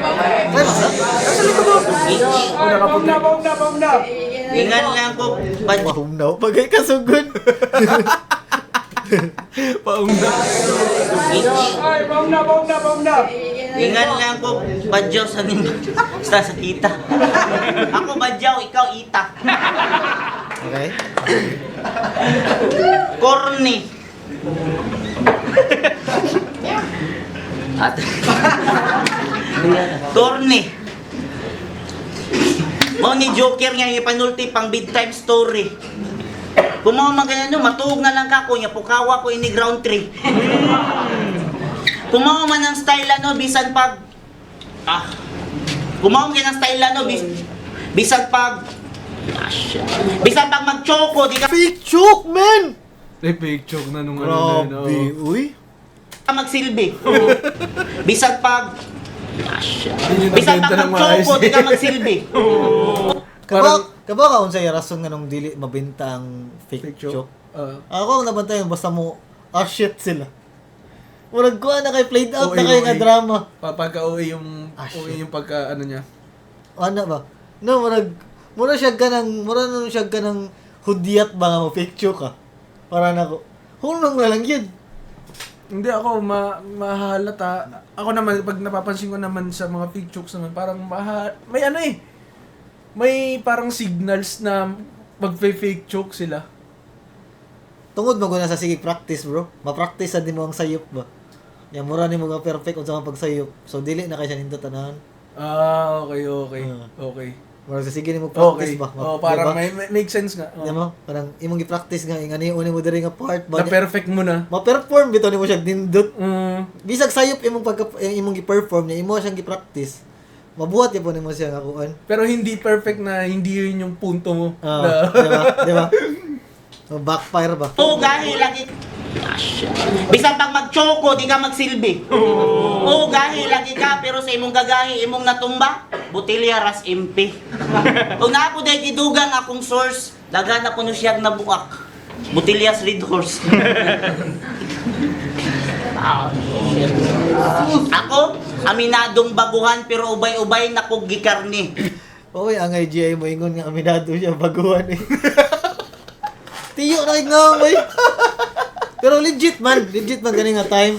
Boom na! Ingan lang ko, Mahumnaw. Bagay kasugod. Paungda. Ay, boom na! ingan lang ko, badyaw sa kita. Ako badyaw, ikaw ita. Okay. Corny. Corny. Mo ni Joker nga ipanulti pang big time story. Kung mga ganyan no, matuog na lang ka ko, nya pukawa ko ini ground 3. Kung mga man ang style ano, bisan pag kung mga man ang style ano, bisan pag bisan pag mag-choco, di ka Fake choke, man! Fake joke na nung ano na Grabe, yun. uy. magsilbi. Bisan pag Hindi bisan nabenta pag ng maayos mag-choco, di ka eh. magsilbi. Kaba ka unsay rason nga nung dili mabenta ang fake, Fake choke. choke? Ah. Ako ang nabantay basta mo shit sila. Murag ko na kay played out OA, na kay nga OA. drama. Pagka-OA yung, OA shit. yung pagka, ano niya. Ano ba? No, mura siya ka ng hudyat ba nga mo fake choke ka. Para nako. Hulong na lang yun. Hindi ako mahalata. Ako naman pag napapansin ko naman sa mga fake jokes naman parang may ano eh. May parang signals na magfe-fake joke sila. Tungod mo na sa sige practice, bro. Ma-practice sa di mo ang sayop ba. Yang mura ni mo nga perfect unsa ang pagsayop. So dili na kay siya nindot tanan. Ah, okay. Okay. Mura sa sige ni mo practice Okay. ba. Oh, parang may make sense nga. Di mo? Parang imong gi-practice nga ingani uni mo diri nga part ba. Na perfect mo na. Ma-perform bitaw nimo siya nindot. Bisag Bisag sayop imong gi-perform niya, imo siyang gi-practice. Mabuhat po nimo siya nga kuan. pero hindi perfect na hindi yun yung punto mo. Di ba? So, backfire ba? Oo, gahi lagi. Bisan pag mag-choco, di ka magsilbi. Oo, gahi lagi ka, pero sa imong gagahi, imong natumba, botilya ras MP. Kung na ako dahil gidugang akong source, dagan ako no siyag nabuak. Botilyas Red Horse. Ako, aminadong baguhan, pero ubay-ubay na kog gikarni. Okay, ang IGI mo ingon nga aminado siya baguhan eh. Tiyo na nga may. Pero legit man gani nga time.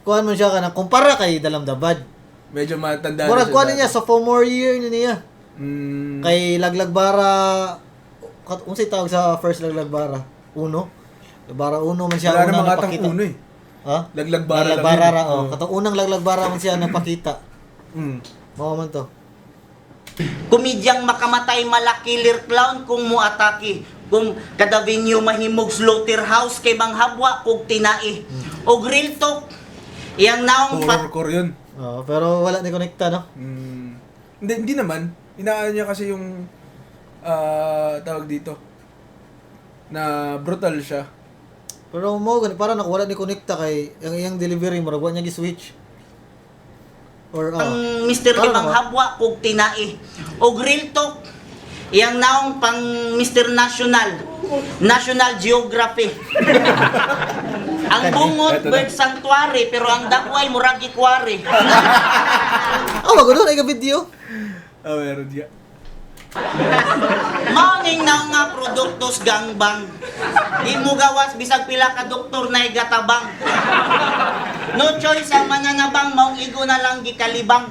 Kuan man siya kana kumpara kay Dalamdabad. Medyo matanda Murag kuan dati. niya sa sophomore year niya. Kay Laglagbara unsay tawag sa first Laglagbara? Uno. Lagbara uno man siya Wala unang namang atang napakita. uno eh. Ha? Laglagbara lang Laglagbara yun. ra oh. Katong unang Laglagbara man siya napakita. Mao man to. Komedyang makamatay malakilir clown kung muatake. Kung kada venue mahimog slaughterhouse kay manghabwa kog tinai. Og real talk, iyang naong Horror yun. Oh, pero wala ni konekta no. Hindi naman. Inaano niya kasi yung tawag dito na brutal siya. Pero mo gani para wala ni konekta kay ang iyang delivery murag wa niya gi-switch. Or ang Mr. Para Limang naman. Habwa kog tinai. Og real talk, iyang naong pang Mr. National Geography. Ang bungot Eto na. bird sanctuary pero ang dakway murag gikwari. oh, wag doon ay ka video. Meron diya. Maning na nga produktos gangbang. Di mo gawas bisag pila ka doktor na igatabang. No choice ang mananabang maong igo na lang gikalibang.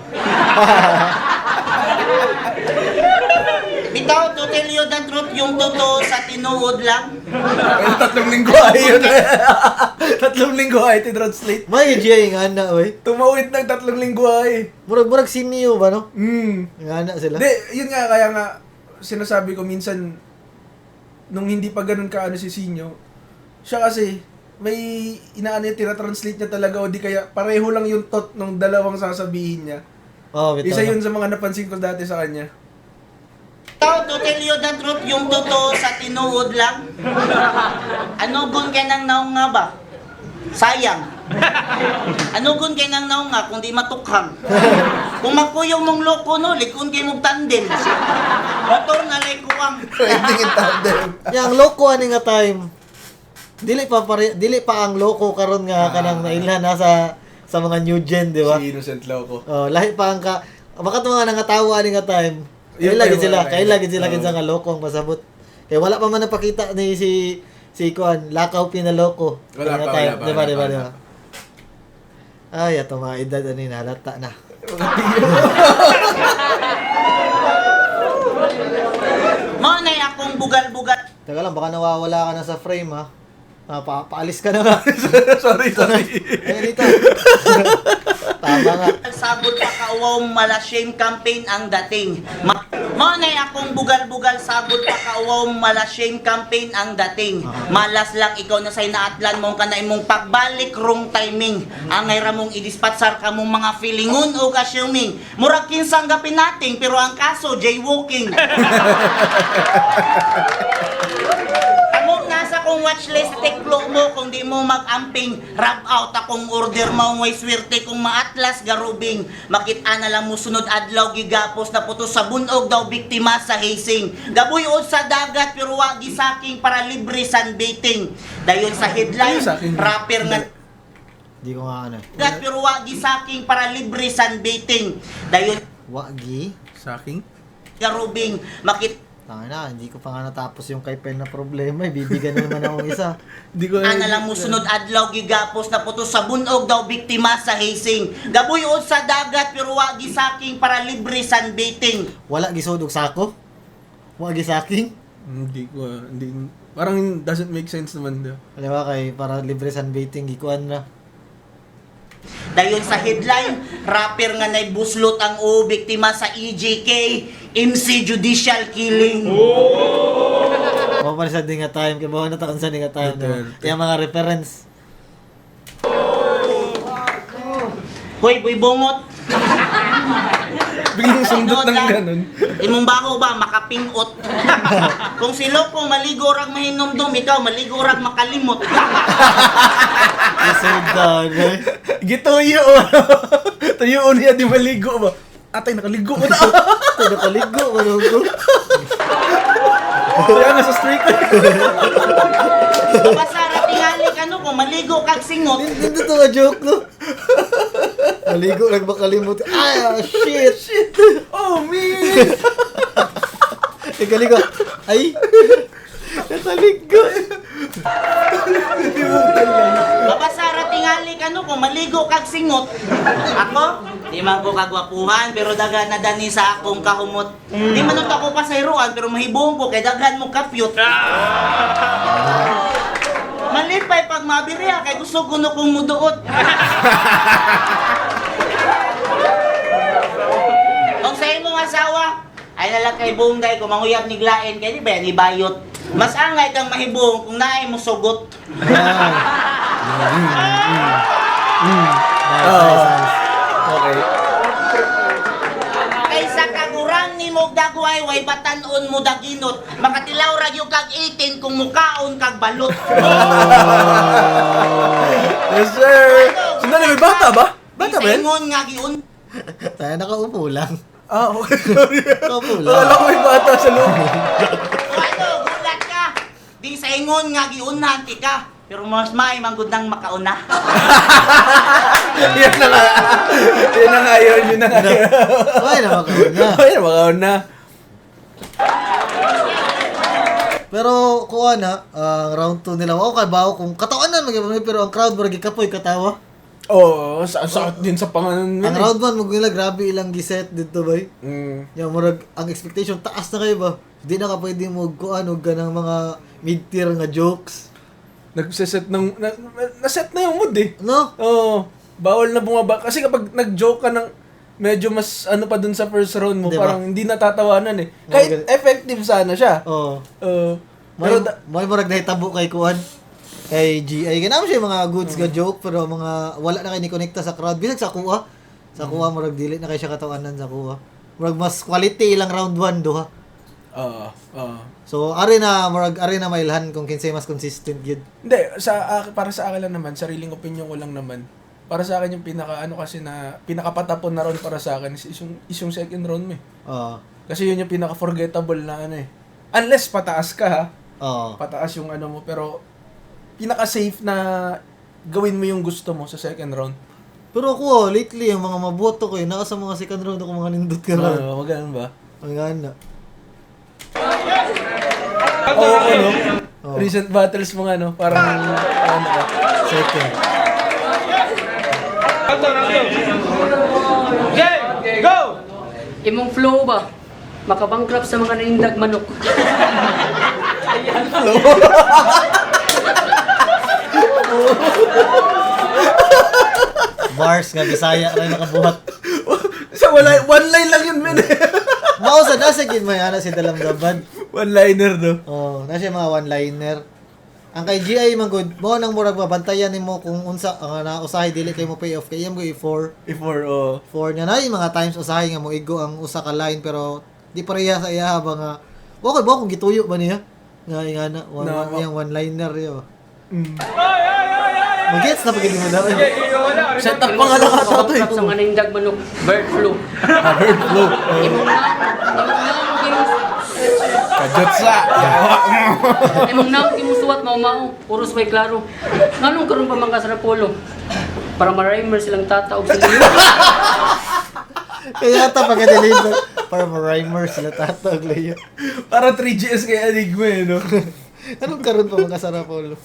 Bitaw to tell you the truth yung totoo sa tinuod lang. Ay, 3 linggo ay yun. 3 linggo ay translate. May GI nga na oy. Tumawid ng 3 linggo ay. Murag sinio ba no? Nga na sila. Hindi, yun nga, kaya nga, sinasabi ko minsan, nung hindi pa ganun ka ano si Sinyo, siya kasi, may inaano niya, tinatranslate niya talaga, o di kaya, pareho lang yung thought nung dalawang sasabihin niya. Oh, bitaw. Isa yun sa mga napansin ko dati sa kanya. Bitaw to tell you the truth yung totoo sa tinuod lang. Ano gun kay nang naong nga ba? Sayang. Ano gun kay nang naong nga kung di matukhang. Kung magkuyaw mong loko no, likon kay mong tandem. Motor na lay kuwang. Riding in tandem. Yang loko ani nga time. Dili pa ang loko karon nga kanang nailhan na sa mga new gen, di ba? Si Innocent Loco. Oh, lahi pa ang baka mga nangatawa ani nga time. Yun Kaya lagi tayo, sila, wala kaya kayo. lagi sila Oo. kinsa nga loko ang pasabot. Kaya wala pa man napakita ni si Kuan, lakaw pinaloko. Wala Nga pa, time, wala pa, di ba, wala di ba, pa, di wala ba? Ay, ato mga edad ani nalata na. Mo nay akong bugal-bugal. Teka lang, baka nawawala ka na sa frame ha. Paalis ka na nga. sorry. Ay, dito. Tama nga. Sabol pa kauwaw mala shame campaign ang dating. Mao nay akong bugal-bugal sagol pa kauwaw malasing campaign ang dating. Malas lang ikaw na say naatlan mo ka na imong pagbalik wrong timing. Angay ra mong idispatsar ka mong mga feelingon o assuming. Murag kinsang gapin nating pero ang kaso jaywalking. Among nasa kong watchlist teklo mo kung di mo mag-amping rub out akong order mo way swerte kung maatlas garubing makita na lang mo sunod adlaw gigapos na putos sa bunog daw biktima sa hazing gabuyod sa dagat pero wa gisaking para libre sunbathing dayon sa headline Ano sa akin? rapper nga Di ko nga ano. dagat pero wa gisaking para libre sunbathing dayon Wagi. Sa akin? garubing makita Tanga na, hindi ko pa nga natapos yung kay Pen na problema. Bibigyan na naman akong isa. Di ko Ana lang mo sunod adlaw gigapos na putos sa bunog daw biktima sa hazing. Gabuyod sa dagat pero wa gisaking para libre sunbathing. Wala gisod og sako? Wagi saking? Hindi ko, hindi, parang doesn't make sense naman daw. Alam ba kay para libre sunbathing gikuan na. Dayon sa headline, rapper nga nay buslot ang o biktima sa EJK, MC judicial killing. Mo pa sa dinga time kay bawa na ta sa dinga time. Duterte. Yung mga reference. Hoy, boy bungot. Biglang sundot ng ganun. Imong bako ba makapingot? Kung si Loco maligo rag mahinumdum, ikaw maligo rag makalimot. Gisod down. Gituyo. Tuyo niya di maligo ba? Atay nakaligo mo na. Ito nakaligo. Malugo. Kaya nga sa streak. Pasara tingali ano kung maligo kag singot. Hindi to nga joke no. Maligo nagmakalimot. Ah, shit. Oh man. Nagaligo. Ay. Nataligo. Mapasara tingali ano kung maligo kag singot. Ako, di man ko kagwapuhan pero daghan na dani sa akong kahumot. Di man unta ko pasayroan pero mahibong ko kay daghan mo kapyot. Malipay pag mabiriya kay gusto ko no kong muduot. Kung sa imong asawa, ay nalang kay Bungday kung manguyab ni Glaen kay di ba ni bayot. Mas angay kang mahibong kung naay mo sugot. Okay. Kaysa kagurang ni mo dagway way batanon mo daginot makatilaw ra gyud kag 18 kung mukaon kag balot. Yes sir. Sandali, may bata ba? Bata ba yan? Ingon nga giun. Tayo nakaupo lang. Ah, okay. Sorry. Nakaupo lang. Wala ko may bata sa loob. Ano, gulat ka. Di sa ingon nga giunhan ti ka. Pero mas may manggod nang makauna. Yan na nga. Yan na nga yun. Yun na nga yun. Ay, namakaon na. Ay, makaon na. Pero kuha na, round 2 nila. Okay, bawo kung katawan na mag pero ang crowd maragi kapoy katawa. Oo, sakit din sa pangalan. Ang round 1 mo nila grabe ilang giset dito bay. Mm. Yung murag ang expectation taas na kayo ba? Di na ka pwede mo kuan og ganang mga mid-tier nga jokes. Nagsiset ng... naset na yung mood eh. No? Oo. Bawal na bumaba. Kasi kapag nag-joke ka ng medyo mas ano pa dun sa first round mo, Diba? parang hindi natatawanan eh. Kahit effective sana siya. Oo. Pero May murag nahitabo kay kuan. Kay GI. Ganamo siya yung mga goods nga joke pero mga wala na kay ni konekta sa crowd. Bisag sa kuha. Sa kuha murag dili na kay siya katawanan sa kuha. Murag mas quality ilang round 1 duha. So ari na mailhan kung kinsay mas consistent gyud. Hindi, para sa akin lang naman, sariling opinion ko lang naman. Para sa akin yung pinakapatapon na round para sa akin is yung second round mo eh. Oo. Kasi yun yung pinaka-forgettable na ano eh. Unless pataas ka ha. Oo. Pataas yung ano mo, pero pinaka-safe na gawin mo yung gusto mo sa second round. Pero ako lately yung mga maboto ko naka sa mga second round ako mga nindot ka na. Magano'n ba? Ang gana. Oo, ano? Oo. Recent battles mo nga, no? Parang, ano ka? Second. Okay, go! Imong flow ba? Makabankrupt sa mga nanindag manok. Bars nga Bisaya rin nakabuhat. Sa one line lang yun, men. Mausa na sa gid may ana si Dalamdaban. One-liner, no? Oh, na siya mga one-liner. Ang kay GI man good, mo nang murag mabantayan nimo kung unsa ang usahay dili kay mo pay off kay iyang go i4. Before, oh. For niya na yung mga times usahay nga mo igo ang usa ka line pero di pareha sa iya ba nga okay ba kung gituyo ba niya? Nga ingana yung one-liner yo. Magets na pagid mo na. Set up pa nga lang ata to, eh. Sa mga naindag manok, bird flu. Bird flu. Imong na, Kajutsa. imong na, imusuwat mao-mao, puros may klaro. Nganong karon pa mga sa polo? Para ma-rhymer silang tataog sa liyo. Kaya ata pagka-deliver para ma-rhymer sila tatag layo. Para 3GS kay Enigma, eh, no? Anong karon pa mga sarap polo?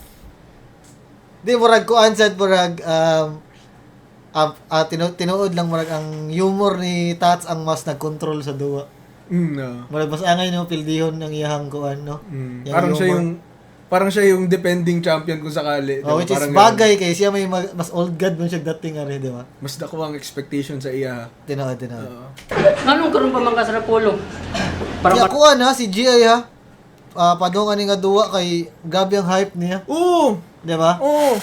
Di murag kuan sad murag tinuod lang murag ang humor ni Tats ang mas nagkontrol sa duwa. No. Murag mas angay no pildihon ng iyang kuan no. Yang Parang siya humor. parang siya yung defending champion kung sakali. Oh, Diba? which is Parang bagay kay siya may mas old god man siya dating ari, di ba? ganun. Mas dako ang expectation sa iya. Tinuod. Oo. Nganong karon pa mga sa polo? Para Kaya kuan ha si GI ha. Padungan ni nga duwa kay grabe ang hype niya, Oo! di ba? Oo!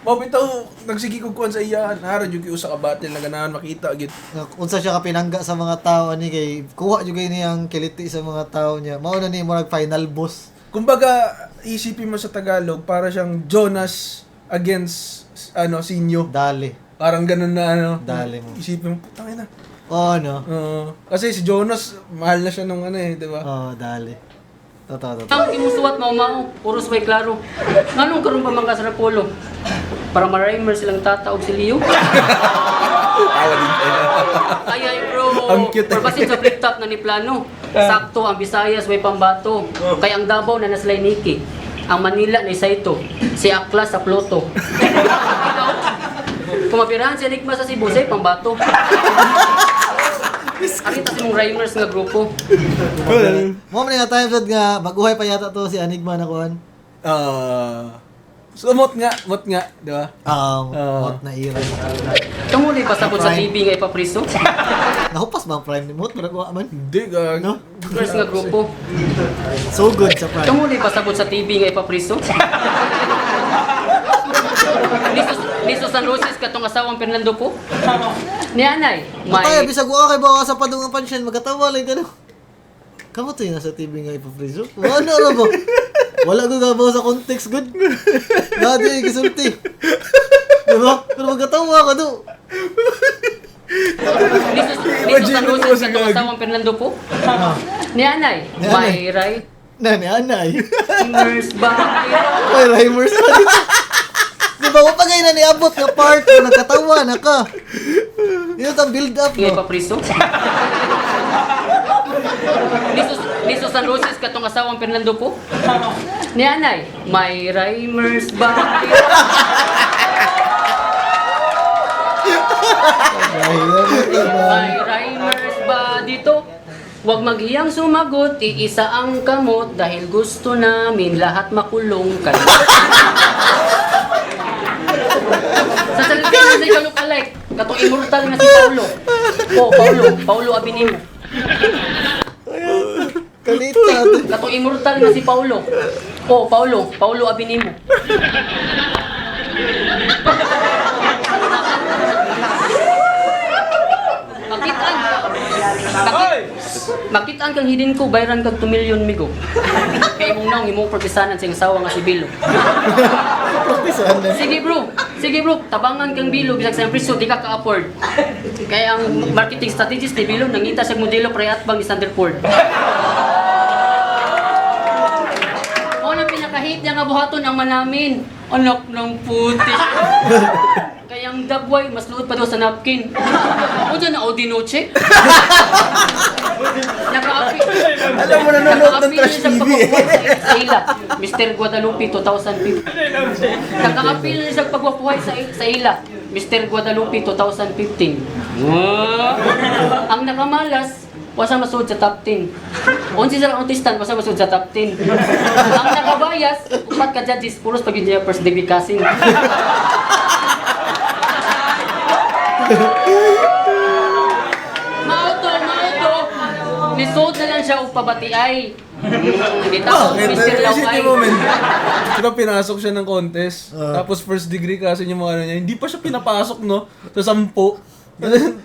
Mabitaw, nagsigi ko kuan sa iya. Naran yung usa ka battle na ganahan makita agit. Unsa siya ka pinangga sa mga tao ani kay kuha jud gay niyang kiliti sa mga tao niya. Mao na ni murag final boss. Kumbaga, isipin mo sa Tagalog, para siyang Jonas against Sinyo. Dali. Parang ganun na Dali mo. Isipin mo, putang ina. Oh no. Kasi si Jonas, mahal na siya nung di ba? Oh, dali. Totoo. ang imusuwat mao-mao, puros may klaro. Nganong karon pa mga sa polo? Para ma-rhymer silang tataog sa liyo. Tawa din tayo. Ay bro, Ang cute, eh. purpasin sa flip top na ni plano. Sakto ang Visayas may pambato. Kay ang Davao na naslay Niki. Ang Manila na Saito. Si Aklas sa Ploto. Kumapirahan si Enigma sa Cebu say pambato. Arita si mong rhymers nga grupo. Mo man nga time sad nga baguhay pa yata to si Enigma na kuan. So, mot nga, di ba? Mot na ira. Tumuli pa sabot sa TV nga ipapriso. Nahupas ba ang prime ni Mot? Murag wa man. Hindi, gag. No? First nga grupo. So good sa prime. Tumuli pa sabot sa TV nga ipapriso. Listo San Roses katong asawang Fernando po. Ni Anay, Matay, may bisag wa kay bawa sa padung ang pansyan, magkatawa lang gano. Kamo to yun nasa TV nga ipapriso? Ano ra ba? Wala ko gabaw sa context, good. Dati, gisulti. Diba? Pero magkatawa ka do. Listo San Roses katong asawang Fernando po. Ni Anay, Ni Anay. may right. Nani, anay. Singers ba? May rhymers na dito. Di ba, kapag na niabot nga part na nagkatawa na ka. Yun ang build up Nga mo. ipapriso. Listo San Roses katong asawang Fernando po. Ni Anay, may rhymers ba? May rhymers ba dito? Huwag maghiyang sumagot, iisa ang kamot dahil gusto namin lahat makulong kayo. Sa salita na sa ikaw alike, katong immortal na si Paulo. Paulo Abinimo. Kalita. Katong immortal na si Paulo. Paulo Abinimo. Makitaan kang hidin ko, bayran kag 2 million migo. Kay imong naong imong propisanan sa sawa nga si Bilo. Saan na? Sige bro, tabangan kang Bilo bisag sa presyo di ka ka-afford. Kaya ang marketing strategist ni Bilo nangita sa modelo pre-atbang ni Sanderford. O na pinaka-hate niya nga buhaton ang manamin. Anak ng puti. Kaya ang dagway, mas luod pa daw sa napkin. O dyan na Odinoche. Alam mo, nanonood ng Trash TV sa ila, Mr. Guadalupe 2015. Naka-appeal na sa pagwapuhay sa ila, Mr. Guadalupe 2015. Ang nakamalas, wasa masud sa top 10. Unsi sa artistan, wasa masud sa top 10. Ang nakabayas, upat ka judges, puros pag yun niya first degree casting. Mauto. Lisod siya o pabati ay. Bitaw, Bakit? Mr. Law Isipin ay. mo, men. Diba pinasok siya ng contest, tapos first degree kasi yung mga ano niya, hindi pa siya pinapasok, no? Sa 10.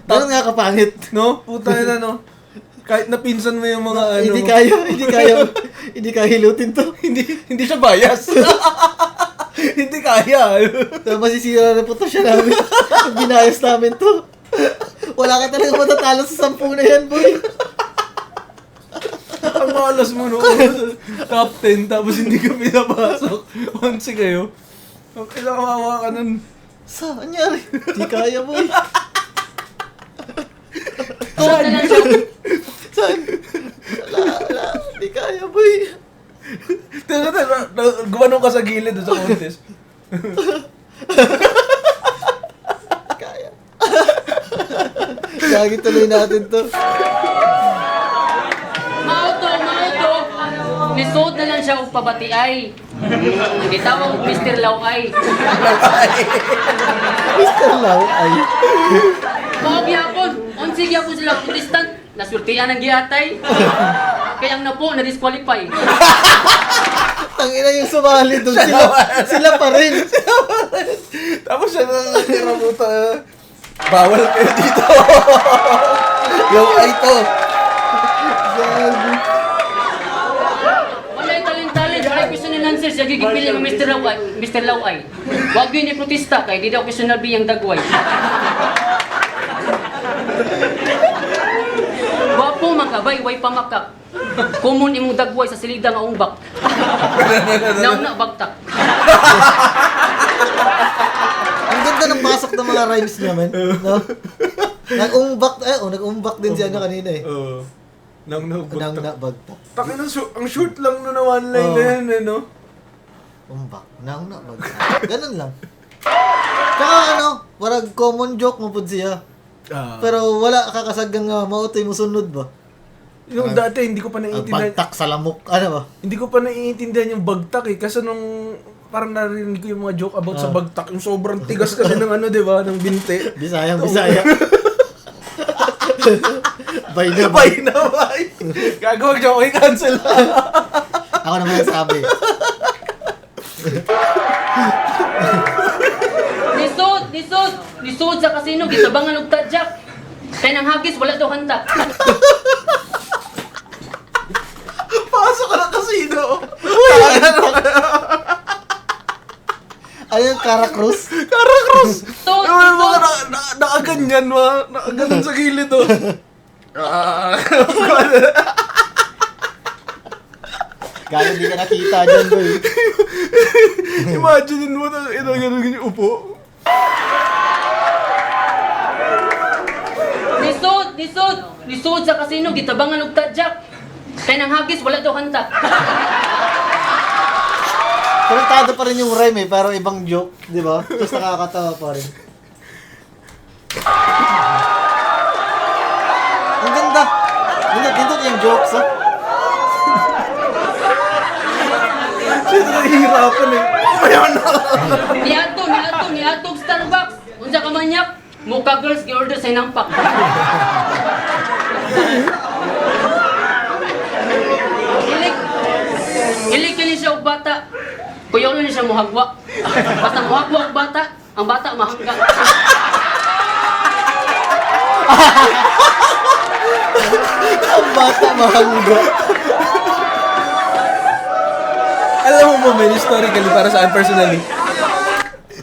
Ganun nga kapangit. No? Puta na, no? Kahit napinsan mo yung mga ano. Hindi kaya hilutin to. hindi siya bias. Hindi kaya. Masisira na po to siya namin. Pag binayos namin to. Wala ka talaga matatalo sa 10 na yan, boy. Ang malas mo, no? Top 10, tapos hindi ka pinapasok. 11 kayo. Kailangan kawawa ka nun. Saan nangyari? Hindi kaya, boy. Suot na lang siya. Saan? Wala. Hindi kaya, boy. Gumanong ka sa gilid doon sa contest. Kaya. Lagi tuloy natin to. Mauto. Nisuot na lang siya o pabati ay. Bitaw, Mr. Law ay. Mr. Lau, ay. Mga gyapon, unsi gyapon sila protestant, nasultian ang giatay. Kaya ang napo na-disqualify. Tangina yung sumali doon. Sila pa rin. Tapos siya na nirabuta. Bawal kayo dito. Yung ay to. Walay talent, walay question and answer siya gigipili ng Mr. Law ay. Wag yun ni protesta kay di daw question na biyang dagway. Wapo makabay, way pamakak. Common imong dagway sa silida nga umbak. Nauna bagtak. Ang ganda ng pasok ng mga rhymes niya, man. No? Nag-umbak din siya na kanina eh. Nang Bagtak. Takin ang short lang na one line na yan, eh, no? Umbak. Bagtak. Ganun lang. Tsaka parang common joke mo po siya. Pero wala kakasagang nga mautoy mo sunod ba? Yung dati, hindi ko pa naiintindihan. Bagtak sa lamok. Ano ba? Hindi ko pa naiintindihan yung bagtak eh. Kasi nung parang narinig ko yung mga joke about sa bagtak. Yung sobrang tigas kasi ng di ba? Ng binte. Bisaya. Bay na. Bay na, bay. Gagawag joke, i-cancel. Ako naman sabi. Nisod sa kasino, gitabangan og tadyak. Kaya nang hagis, wala daw hanta. Pasok ka ng casino. Ano yung Caracruz? Caracruz. Nisod. Yung mga nakaganyan, nakaganyan sa gilid, oh. Gano'n di ka nakita dyan, boy. Imagine mo na ganun yung upo. Nisod sa kasino, gitabangan og tadyak. Kaya nang hagis, wala daw hanta. Konektado pa rin yung rhyme pero ibang joke, di ba? Tapos nakakatawa pa rin. Ang ganda! Ganda yung jokes, ha? Sino nahihirapan eh? Niadtog Starbucks. Unsa ka manyak? Muka girls gi-order sa inampak. Hilig kini siya og bata. Kuya ulo ni siya muhagwa. Basta muhagwa og bata, ang bata mahangga. Ang bata mahangga. Alam mo ba, man, historically, para sa akin personally,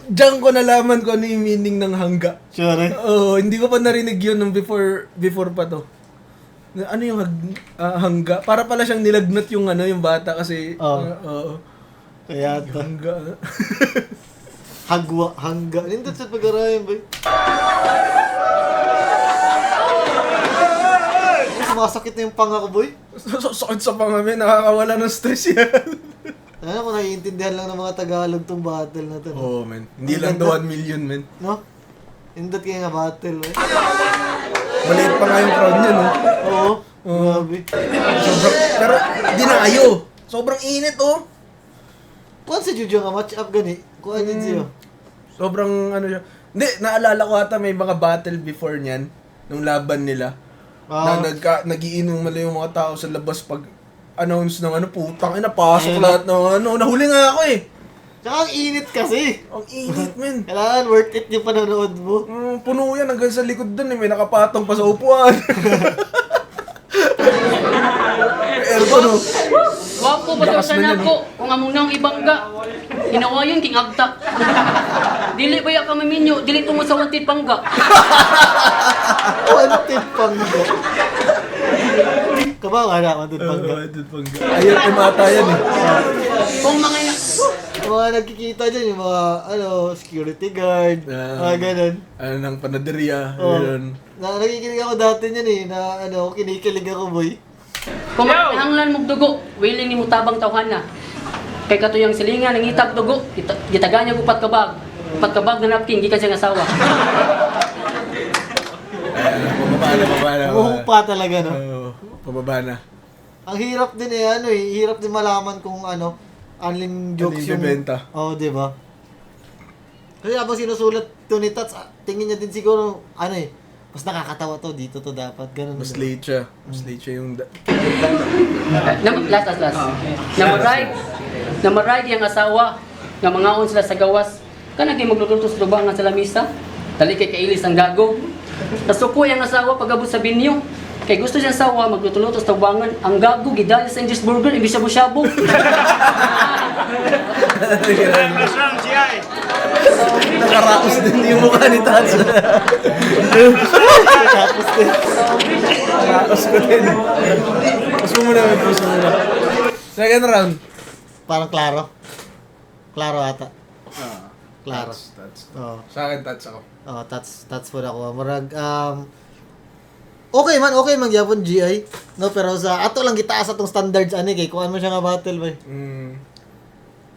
diyan ko nalaman kung ano yung meaning ng hangga. Sure. Oo, hindi ko pa narinig yun nung before pa to. Ano yung hangga? Para pala siyang nilagnat yung yung bata kasi oo. Kaya ito. Hangga. Hangga. Nindot sa pag-arayan, boy. Sumasakit na yung panga ko, boy. Sakit sa pangami, nakakawala ng stress yan. Ano kung naiintindihan lang ng mga Tagalog tong battle na to. Oo, man. Hindi lang to 1 million, man. No? Nindot kaya nga battle, boy. Maliit pa nga yung crowd niya, no? Oo. Grabe. Pero, dinayo. Sobrang init, oh. Kuhan si Juju nga match up gani? Kuhan din siya. Sobrang siya. Hindi, naalala ko ata may mga battle before niyan, nung laban nila. Na nagiinom mali yung mga tao sa labas pag announce ng putang ina, pasok lahat ng nahuli nga ako eh. Tsaka ang init kasi. Ang init, men. Kailangan worth it yung panonood mo. Puno yan hanggang sa likod dun eh, may nakapatong pa sa upuan. Aircon oh. Wapo ba Lakas sa na yun, nako? Kung among nang ibangga. Ginawa yun, king agta. Dili ba ya kami minyo? Dili tungo sa wanted pangga. Wanted pangga. Kabaw nga na, wanted pangga. Ayun, mata yan eh. Kung mga Yung mga nagkikita dyan, yung mga, security guard, mga ganun. Ng panaderia, Oh. yun. Nakikinig ako dati niyan eh, na kinikilig ako, boy. kung hanglan mo dugo, willing ni mo tabang tawhana. Kay katuyang silingan nangitag dugo, gitaga niya upat kabag. Upat kabag na napkin gikan siyang asawa. Pababa na. Umuhupa talaga, no? Oo, pababa na. Ang hirap din hirap din malaman kung anling jokes yung benta. Oo, di ba? Kasi habang sinusulat to ni Tats, tingin niya din siguro, mas nakakatawa to, dito to dapat, ganun. Mas late siya. Mas late siya yung... Last. Namaride yung asawa, nga mangaon sila sa gawas. Kanang kayo magluluto sa lubangan sa lamisa. Dali kay kailis ang gago. Nasuko yung asawa pag-abot sa binyo. Kay gusto siyang asawa magluluto sa lubangan. Ang gago, gidali sa English burger, ibig shabu-shabu. Last round, GI. Nakaraos din yung mukha ni Tats. Nakaraos ko din. Pause mo muna. Second round. Parang klaro. Klaro ata. Klaro. Tats. Oo. Sa akin, Tats ako. Tats po ako. Murag, okay man gyapon GI. No, pero sa ato lang gitaas atong standards kay kuan mo siya nga battle ba.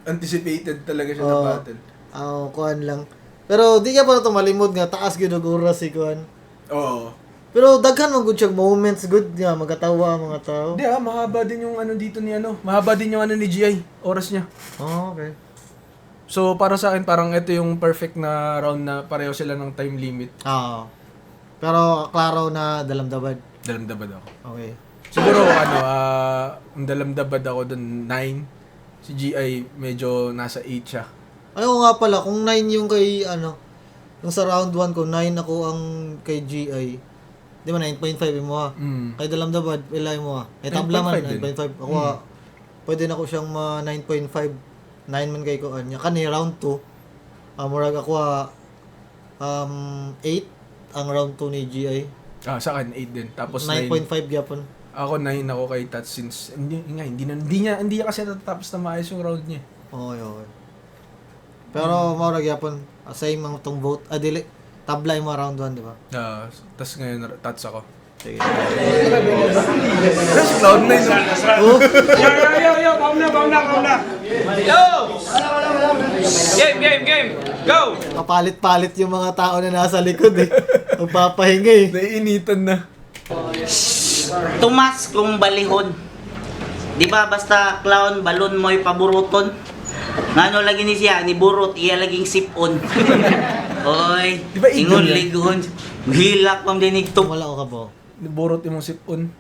Anticipated talaga siya na battle. Kuan lang. Pero di ka pa na malimod nga taas gyud og oras si kuan. Oo. Pero daghan man gud siya moments good nga magatawa ang mga tao. Hindi mahaba din yung dito ni Mahaba din yung ni GI. Oras niya. Oh, okay. So, para sa akin, parang ito yung perfect na round na pareho sila ng time limit. Pero klaro na dalamdabad. Dalamdabad ako. Okay. Siguro, ang dalamdabad ako dun, 9. Si GI, medyo nasa 8 siya. Ayaw nga pala, kung 9 yung kay, yung sa round 1 ko, 9 ako ang kay GI. Di ba, 9.5 yung mo ha? Kay dalamdabad, ilay mo ha? Tabla man, 9.5. Ako pwede na ko siyang 9.5. 9 man kay ko anya. Kani, round 2. Murag ako 8 ang round 2 ni GI. Sa akin, 8 din. Tapos 9.5 gyapon. Ako 9 ako kay Tats since hindi niya kasi natatapos na maayos yung round niya. Okay. Pero maurag yapon same ang tong vote. Dili tabla mo round 1, di ba? Tas ngayon Tats ako. Sige. Si Cloud9. Last round. Yo, baum na. Yo! Game. Go! Kapalit-palit yung mga tao na nasa likod eh. Magpapahinga eh. Naiinitan na. Tumas kung balihon. Di ba basta clown balon mo'y paburuton? Ngano lagi ni siya ni burot iya laging sipon. Oy, Di ba ingon igon yan? ligon. Hilak pam dinig to. Wala ko ka ba? Borot yung sipon.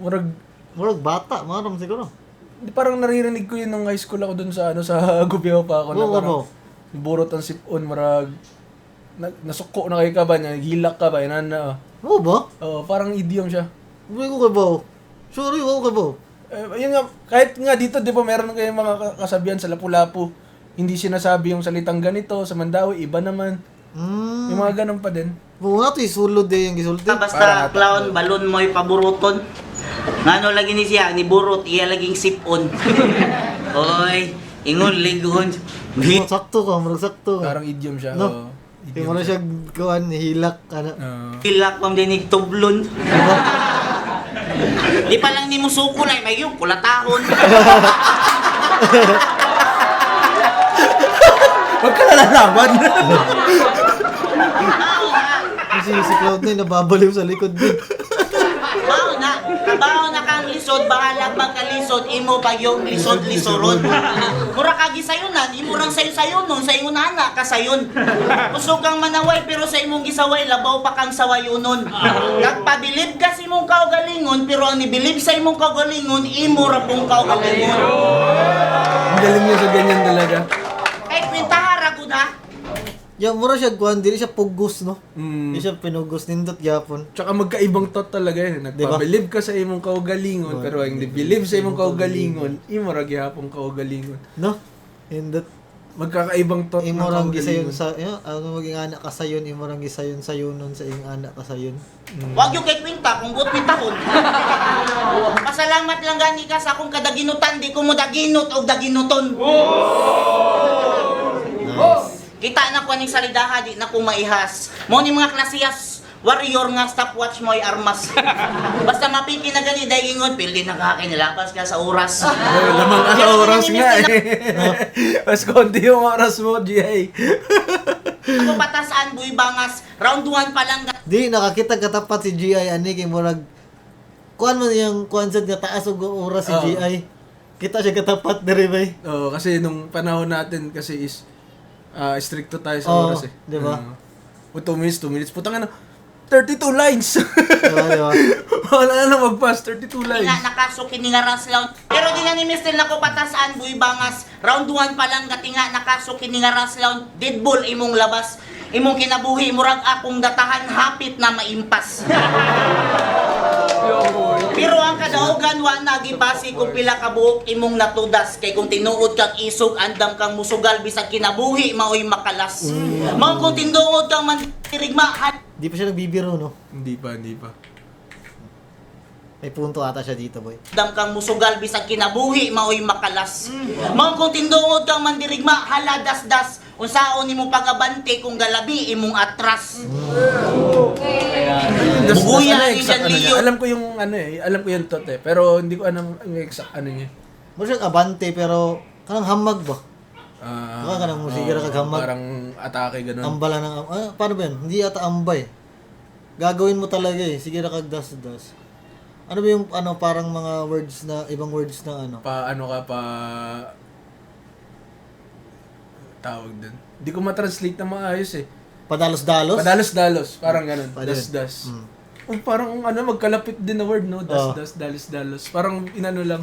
Murag bata, maram siguro. Parang naririnig ko yun nung high school ako dun sa sa Gubiao pa ako. Oo, Parang borot ang sipon, marag nasuko na kay ka ba, naghilak ka ba, inana. Oo ba? Parang idiom siya. Hindi ko ka ba? Sorry, wala ka ba? Yun nga, kahit nga dito, di ba, meron kayong mga kasabihan sa Lapu-Lapu. Hindi sinasabi yung salitang ganito, sa Mandawi, iba naman. Yung mga ganun pa din. Oo nga to, isulod eh, yung isulod. Basta clown balon mo'y paburuton. Ngano lagi ni siya ni burot iya laging sipon. Oy, ingon ligon. Sakto ka, murag sakto ka. Parang idiom siya. No. Kaya mo na siya kuhan, hilak, Hilak pam dinig tublon. Di pa lang ni mo sukulay, may yung kulatahon. Huwag ka nalalaban! Kasi si Cloud9 nababaliw sa likod din. Mao na, Kabaw na kang lisod, bahalag magkalisod, imo pa yung lisod-lisorod. Mura kagi sayunan, imo rang sayo-sayon nun, sa ingon anak kasayon. Kusog kang manaway, pero sa imong gisaway, labaw pa kang sawayunon. Nagpabilib ka sa imong kaugalingon, pero ang nibilib sa imong kaugalingon, imo ra pong kaugalingon. Ang galing niya sa ganyan talaga. Ay, kwintahara ko na. Ya, mura siya kuan, dili siya pugos, no? Mm. Di siya pinugos, nindot gyapon. Tsaka magkaibang thought talaga yun. Nagpabilib ka sa imong kaugalingon, pero ang bilib sa imong kaugalingon, imo ra gyapon kaugalingon. No? Nindot. Magkakaibang thought ng Imorang gisayon kaugalingon. sa, ano maging anak ka sayon, imorang gisayon sayonon sa iyong anak ka sayon. Wag yung kay kwinta, kung buot mitahon. Pasalamat lang gani ka sa akong kadaginutan, di ko mo daginot o daginuton. Nice. Kita na ko aning salidaha, di na ko maihas. Mo ni mga klasiyas, warrior nga stopwatch mo ay armas. Basta mapiki na gani, dahil ingon, pildi na ka, kinilabas ka sa oras. Lamang ka sa oras nga eh. Mas konti yung oras mo, G.I. Ako patasaan, buy bangas, round 1 pa lang. Di, nakakita katapat si GI, ani, kay murag, kuan man yung kuan sa nga taas og oras si Oo. GI. Kita siya katapat diri bay. Oo, kasi nung panahon natin kasi is stricto tayo sa Oo, oras eh. di ba? 2 minutes. Putang ina, 32 lines. Diba, diba? Wala na mag-pass, 32 lines. Nga nakasukin ni nga Raslawn. Pero di na ni Mr. nako patasaan, buy bangas, round 1 pa lang gati nga nakasukin ni nga Raslawn. Deadball imong labas. Imong kinabuhi, murag akong datahan, hapit na maimpas. Pero ang kadaugan wa nagibasi kung pila ka buok imong natudas kay kung tinuod kang isog andam kang musugal bisag kinabuhi maoy makalas. Mao kung tinuod kang mantirigma Di pa siya nagbibiro, no? Hindi pa. May punto ata siya dito, boy. andam kang musugal bisag kinabuhi maoy makalas. Mao kung tinuod kang mandirigma haladas-das unsaon nimo pagabante kung galabi imong atras. Bubuya ni Jan Leo. Alam ko yung alam ko yung thought eh. Pero hindi ko alam ang exact ano niya. Mura siya abante, pero kanang hamag ba? Ah, kanang musika ra kag hamag. Parang atake ganun. Ambala ng, paano ba yan? Hindi ata ambay. Gagawin mo talaga eh. Sige na kag das. Ano ba yung, parang mga words na, ibang words na Tawag dun. Hindi ko ma-translate na maayos eh. Padalos-dalos? Padalos-dalos. Parang ganun. Pwede. Das. Parang magkalapit din na word, no? Dalos-dalos. Parang inano lang.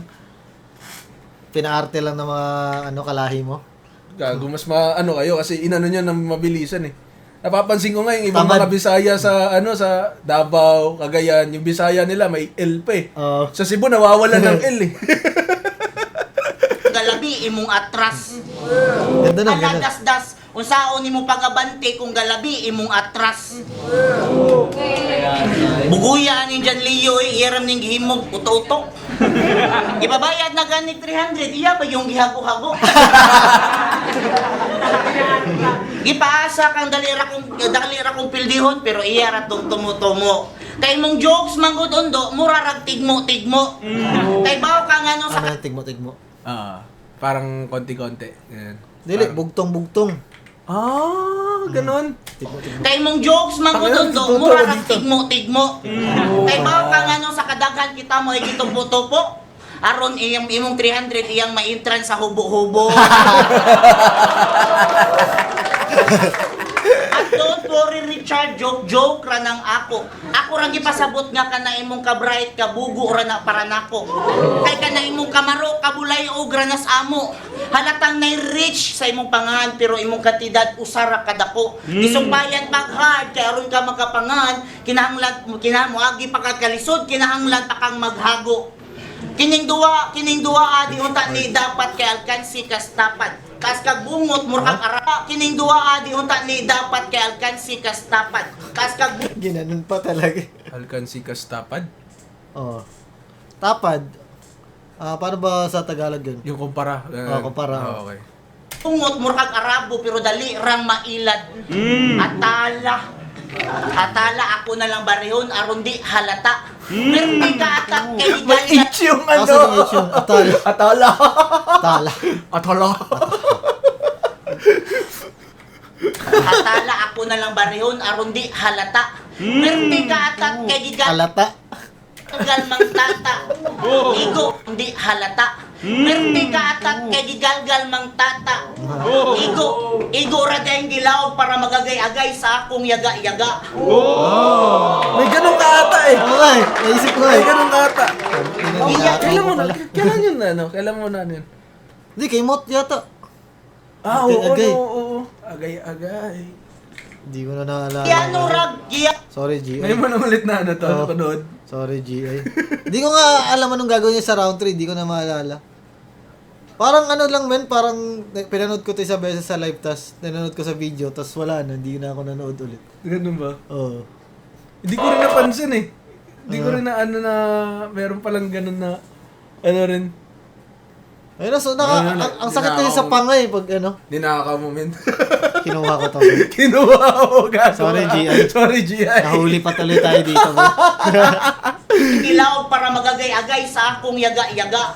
Pinaarte lang ng mga, kalahi mo. Gago, mas kayo kasi inano niya ng mabilisan eh. Napapansin ko nga yung ibang Tamad. mga Bisaya sa Davao, Cagayan, yung Bisaya nila may L pa eh. Oo. Sa Cebu nawawala ng L eh. Galabi imong atras. Ganda na, ganda. Haladas-das unsaon nimo pagabante kung galabi imong atras. Buguya ni Jan Leo iram ning gihimog uto-uto. Ibabayad na gani 300 iya ba yung gihago-hago. Gipaasa kang dalira kong pildihon pero iya ra tong tumutumo. Kay mong jokes manggod undo mura rag tigmo-tigmo. Kay bawo ka nga no sa Ano yan, tigmo-tigmo. Parang konti-konti. Ganyan. Dili, bugtong-bugtong. Ganun. Tigmo-tigmo. kay mong jokes manggod Tangina, undo totoo mura rag dito. tigmo-tigmo. Kay bawo ka nga no sa kadaghan kita mo ay gitupo-tupo. Aron imong 300 iyang maintran sa hubo-hubo. At don't worry Richard, joke ra nang ako. Ako ra gipasabot nga kana imong ka-bright ka bugo ra na para nako. Kay kana imong kamaro kabulay og ranas amo. Halatang nay rich sa imong pangahan pero imong kantidad usara kadako. Isumpayan pag hard kay aron ka makapangan, kinahanglan mo agi pagkalisod, kinahanglan pa kang maghago. Kining duwa adi unta ni dapat kay alkansi kas tapad. Kas kag bungot murag ara. Kining duwa adi unta ni dapat kay alkansi kas tapad. Kas kag Ginanon pa talaga. Alkansi kas tapad. Oo. Tapad. Paano ba sa Tagalog yun? Yung kumpara. Kumpara. Okay. bungot murag Arabo pero dali rang mailad. Atala ako na lang barehon aron di halata. Pero di ka atak kay May Iganya. itch yung Asa yung H yun? Atala. Atala. Atala ako na lang barehon aron di halata. Pero di ka atak kay Iganya. Alata. galgal mang tata. Igo hindi halata. Pwerte ka atat kay gigalgal mang tata. Igo ra dayang gilaw para magagay-agay sa akong yaga-yaga. May ganun ka ata eh. Okay, naisip ko May eh. ganun ka ata. Iya, Kailan yun na, no? Kailan mo na yun? Hindi, kay Mot yata. Ah, Agay. oo. Agay-agay. Hindi ko na naalala. Giano rag Sorry, G. Ngayon mo na ulit na ano to, Oo. napanood. Sorry, GI. Hindi ko nga alam anong gagawin niya sa round 3. Hindi ko na maalala. Parang ano lang men, parang pinanood ko ito isang beses sa live, tas nanonood ko sa video, tas wala na, hindi na ako nanood ulit. Ganun ba? Oo. Hindi ko rin napansin eh. Hindi ko rin na ano na, meron palang ganun na, ano rin. Ayun, so Ayun, ang sakit kasi sa pangay pag ano, Hindi nakaka-moment. kinuha ko to. Kinuha ako, gago. Sorry, GI. Sorry, GI. Nahuli pa tuloy tayo dito. Bro. gilaw para magagay-agay sa akong yaga-yaga.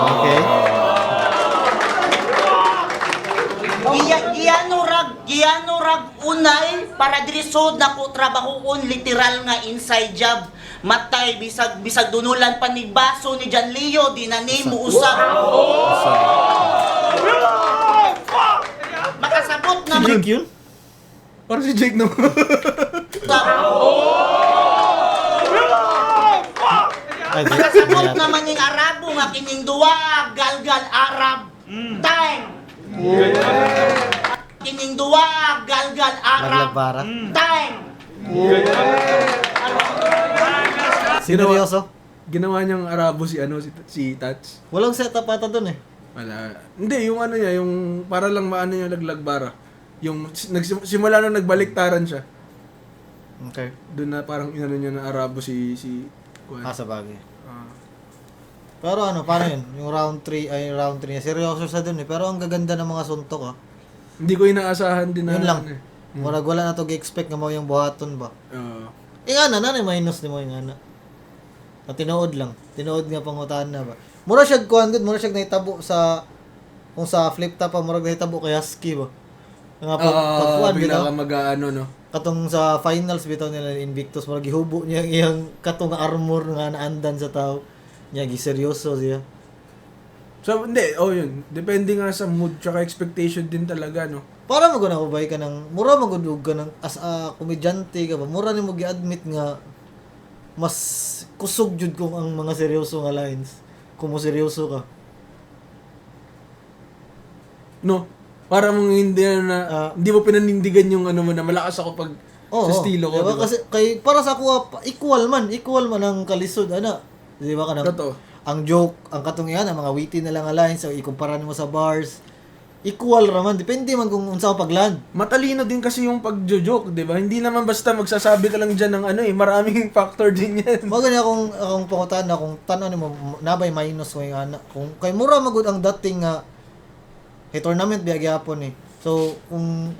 Okay. Giano rag unay para diri sod nako trabahoon literal nga inside job. Matay bisag dunulan pa ni baso ni Jan Leo di na nimo usap. Makasabot Si na Jake yun? Parang si Jake no. Ay, di. Makasabot naman ning Arabo nga kining duwa galgal Arab. Time. Kining duwa galgal Arab. Naglagbara. Time. Seryoso? Ginawa niyang Arabo si ano, si Tats. Walang setup ata dun eh. Wala. Hindi, yung ano niya, yung para lang maano niya laglagbara. Yung simula nung nagbaliktaran siya. Okay. Doon na parang inano niya na Arabo si Sa bagay. Ah. Pero ano, paano yun? Yung round 3 niya. Seryoso sa dun eh. Pero ang gaganda ng mga suntok ah. Hindi ko inaasahan din na Yun lang. ano eh. Murag wala na to gi-expect nga mo yung buhaton ba. Oo. Nga na minus ni mo yung ana. Na tinuod lang. Tinuod nga pangutaan na ba. Mura siya kuhan good, mura siya nahitabo sa kung sa flip top pa mura nahitabo kay Husky ba. Nga pagkuhan bigla bitaw. ka mag-ano, no? Katong sa finals bitaw nila ni Invictus mura gihubo niya ang iyang katong armor nga naandan sa tao. Niya giseryoso siya. So, hindi. Yun. Depende nga sa mood tsaka expectation din talaga, no? Para mo na ubay ka ng mura magudug ka ng as a komedyante ka ba. Mura nimo gi-admit nga mas kusog jud kung ang mga seryoso nga lines. Kung mo seryoso ka. No? Para mong hindi hindi mo pinanindigan yung ano mo na malakas ako pag Oo, sa estilo ko, diba? diba? Kasi para sa ako equal man ang kalisod ana. Di ba kanang Totoo. ang joke, ang katong yan, ang mga witty na lang nga lines, so ikumpara mo sa bars. Equal raman, depende man kung unsa ka pagland. Matalino din kasi yung pagjo-joke, 'di ba? Hindi naman basta magsasabi ka lang diyan ng ano maraming factor din 'yan. Mo gani akong pangutan na kung tan-an mo nabay minus mo yung ana. Kung kay mura magud ang dating nga tournament biya gyapon eh. So kung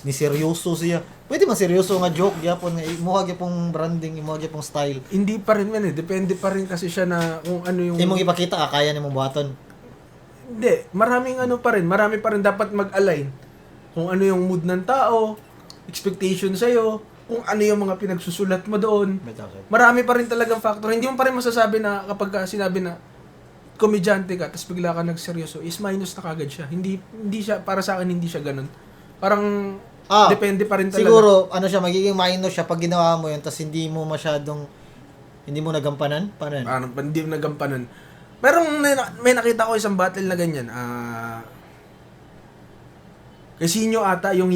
ni seryoso siya. Pwede man seryoso nga joke gyapon nga imo gyapong branding, imo gyapong style. Hindi pa rin man eh. Depende pa rin kasi siya na kung ano yung... Imong ipakita kaya nimong buhaton. Hindi. Marami pa rin dapat mag-align. Kung ano yung mood ng tao, expectation sa'yo, kung ano yung mga pinagsusulat mo doon. Marami pa rin talagang factor. Hindi mo pa rin masasabi na kapag sinabi na komedyante ka, tapos bigla ka nagseryoso, is minus na kagad siya. Hindi siya, para sa akin, hindi siya ganun. Parang, depende pa rin talaga. Siguro, ano siya, magiging minus siya pag ginawa mo yun, tapos hindi mo nagampanan? Paano yun? Parang, hindi mo nagampanan. May nakita ko isang battle na ganyan. Kasi inyo ata yung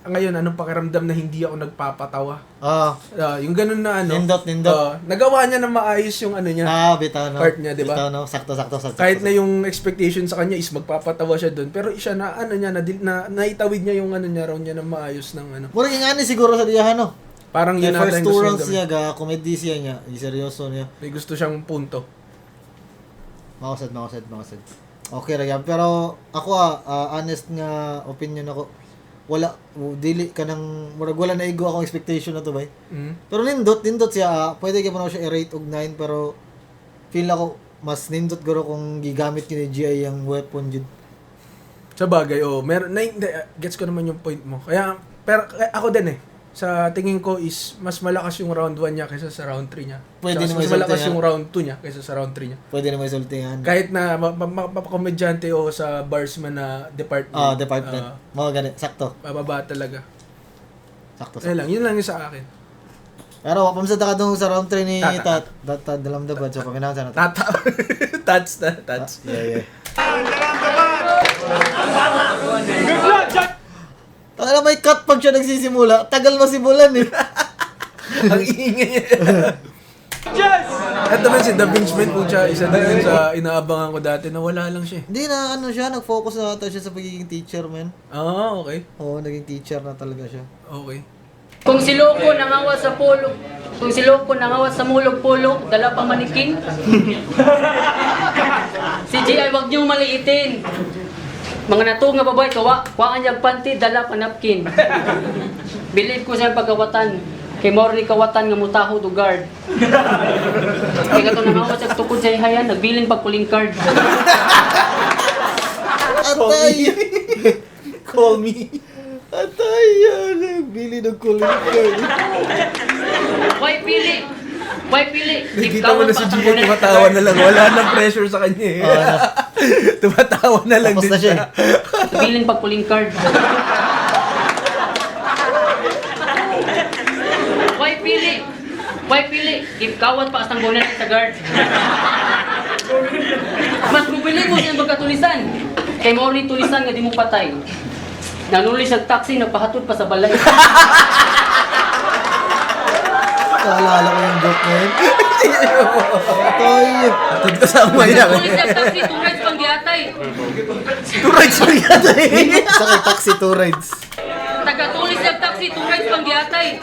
ngayon anong pakiramdam na hindi ako nagpapatawa. Yung ganun na ano. Nindot. Nagawa niya na maayos yung ano niya. Bitaw no. Part niya, di ba? Bitaw no. Sakto. Kahit na yung expectation sa kanya is magpapatawa siya doon, pero siya na ano niya na naitawid niya yung ano niya raw niya na maayos ng ano. Mura yung ani siguro sa diyahan no. Parang yun First natin two gusto rounds niya. niya, comedy siya niya. Seryoso niya. May gusto siyang punto. Makasad. Okay ra yan. Pero ako honest nga opinion ako. Wala dili ka nang murag wala na igo akong expectation na to bay. Pero nindot siya. Pwede ka pa na siya i-rate og 9 pero feel ako mas nindot guro kung gigamit ni GI ang weapon jud. Sa bagay, meron gets ko naman yung point mo. Pero ako din sa tingin ko is mas malakas yung round 1 niya kaysa sa round 3 niya. Pwede Mas naman malakas isulti yung yan. round 2 niya kaysa sa round 3 niya. Pwede naman isultingan. Kahit na mapakomedyante o sa barsman na department. Department. Mga ganit. Sakto. Bababa talaga. Sakto. Ayun lang, yun lang yung sa akin. Pero pamsada ka dun sa round 3 ni Tata. Dalam Dabad. So, paminahan sana. Tata. Tats na, tats. Yeah. Good luck, Jack! Taka may cut pag siya nagsisimula. Tagal masimulan eh. Ang ingay. Yes! At naman si Da Vinci Man po siya, isa din yun sa inaabangan ko dati na wala lang siya. Hindi na ano siya, nag-focus na ata siya sa pagiging teacher, man. Ah, okay. Oo, naging teacher na talaga siya. Okay. Kung si Loco nangawa sa pulo, kung si Loco nangawa sa mulog-pulo, dala pa manikin. Si G.I. wag niyong maliitin. Mga nato nga babae, kuhaan niyang panty, dala pa napkin. Believe ko sa pagkawatan. Kay Morny kawatan nga mutaho do guard. Kaya kato nangawa sa tukod sa ihayan, nagbilin pag puling card. Atay! Call me. Atay! Bili ng kulit card. Why pili? Why pili? Nakikita mo na si Gia, tumatawa na lang. Wala nang pressure sa kanya eh. Tumatawa na lang Tapos din na siya siya. Bilin pag puling card. Why pili? Why pili? Give kawat pa astang bonnet sa guard. Mas bubili mo siyang magkatulisan. Kay Morny tulisan nga di mo patay. Nanuli siya taxi, nagpahatod pa sa balay. Naalala ko yung joke na yun. Atay! Atod kasama niya. Nanuli siya taxi, 2 rides pang giatay. Two rights pa yata eh. Sakay taxi 2 rides. Taga-tulis siya taxi, 2 rides pang giatay.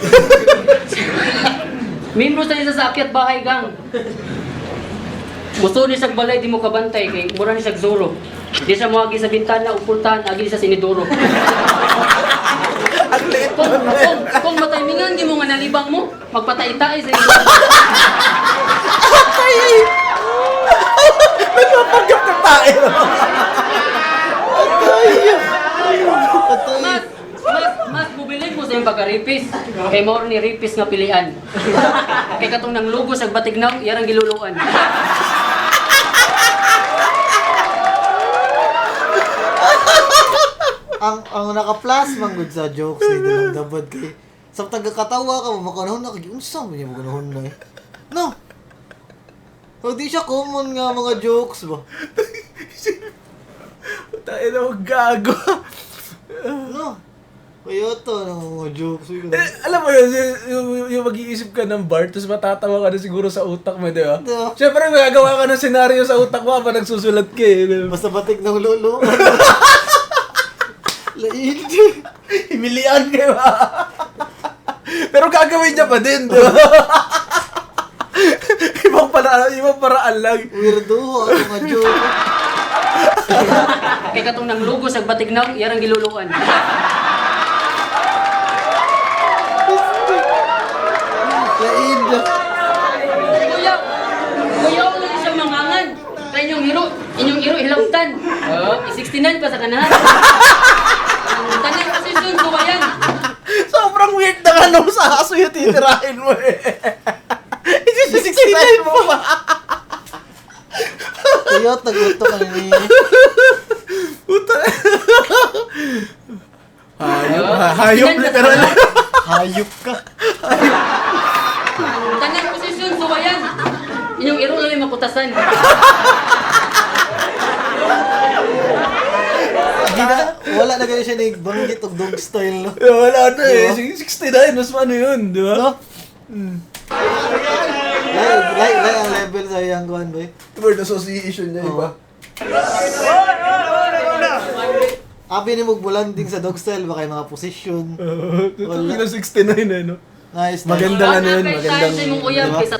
Membro sa isa sa akyat bahay gang. Gusto ni sa balay, di mo kabantay, kay mura ni sa zuro. Di siya muagi sa bintana, upultahan, agi sa siniduro. Ang liit Kung matimingan, di mo nga nalibang mo, magpatay-tay sa iyo. Nagpapanggap ka tayo. Mas bubilin mo sa iyong pagka-ripis. Kay more ni ripis nga pilian. Kay katong nang lugo sa batignaw, yarang giluluan. Ang naka-plus man good sa jokes ni Dalang Dabad kay sa taga-katawa ka mo makanahon na kay unsa man yung makanahon na eh. No. So di siya common nga mga jokes ba. Tayo na gago. No. Kaya to ng mga jokes. Alam mo yun, yung mag-iisip ka ng bar, tapos matatawa ka na siguro sa utak mo, di ba? Diba? Siyempre, magagawa ka ng senaryo sa utak mo habang nagsusulat ka eh. Basta batik ng lolo. Lain. Himilian ka ba? Pero gagawin niya pa din, di ba? ibang paraan lang. Weirdo ang mga joke. Kay katong nang lugo sa batignaw, yarang giluluan. Lain. Kuya, wala siyang mangangan. Kaya inyong hiro hilautan. 69 pa sa kanahan. Tanay posisyon, kuwayan. Sobrang weird na nga nung sa aso yung titirahin mo eh. Hindi 69 mo ba? Kaya taguto ka ni. Puta. Hayop literal. Hayop ka. Tanay posisyon, kuwayan. Inyong hiro lang yung makutasan. Wala na ganyan siya nagbanggit og dog style no. Wala na eh. 69, mas ano yun, di ba? No? Like ang level sa iyang kuhan boy. Word association niya, iba. Abi ni mong bulanding sa dog style baka yung mga position. Tutuloy na 69 eh, no? Nice. Magandang ano yun, Kay magandang... tayo sa imong uyab, Diba? kaysa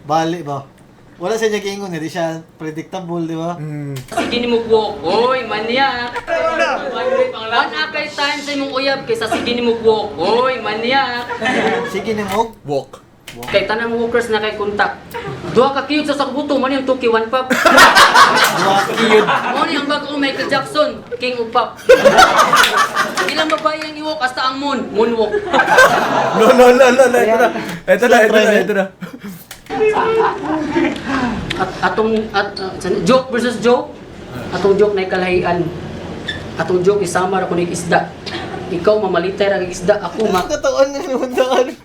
Bali ba? Wala siya niya kiingon, hindi siya predictable, di ba? sige ni mo buwok. Oy, maniyak. One akay time sa imong uyab, kaysa sige ni mo buwok. Oy, maniyak. Sige ni Mog. Walk. Kay tanang workers na kay kontak. Duha ka cute sa sakbuto, man yung 2K 1 pop. Cute. Mo ni ang bago Michael Jackson, King of Pop. Ilang babae ang iwok hasta ang moonwalk. No. Ito na. Joke versus joke. Atong joke na kalahian. Atong joke isama ra kunig isda. Ikaw mamalitay ra kag isda, ako Katawan na naman daan.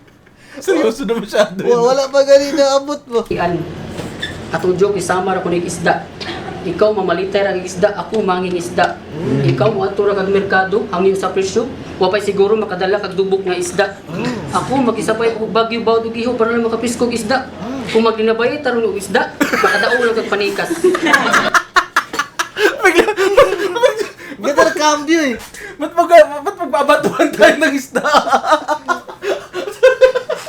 Seryoso na masyado. Wala pa ganina abot mo. Ian. Atong joke isama ra kunig isda. Ikaw mamalitay ra kag isda, ako manging isda. Ikaw mo ato ra kag merkado, hangin sa presyo. Wa pay siguro makadala kag dubok nga isda. Ako magisabay og bagyo bawd og iho para lang makapiskog isda. Kung maglinabay taron og isda, makadaog lang kag panikas. Ganda na cambio eh. Ba't magbabatuhan tayo ng isda?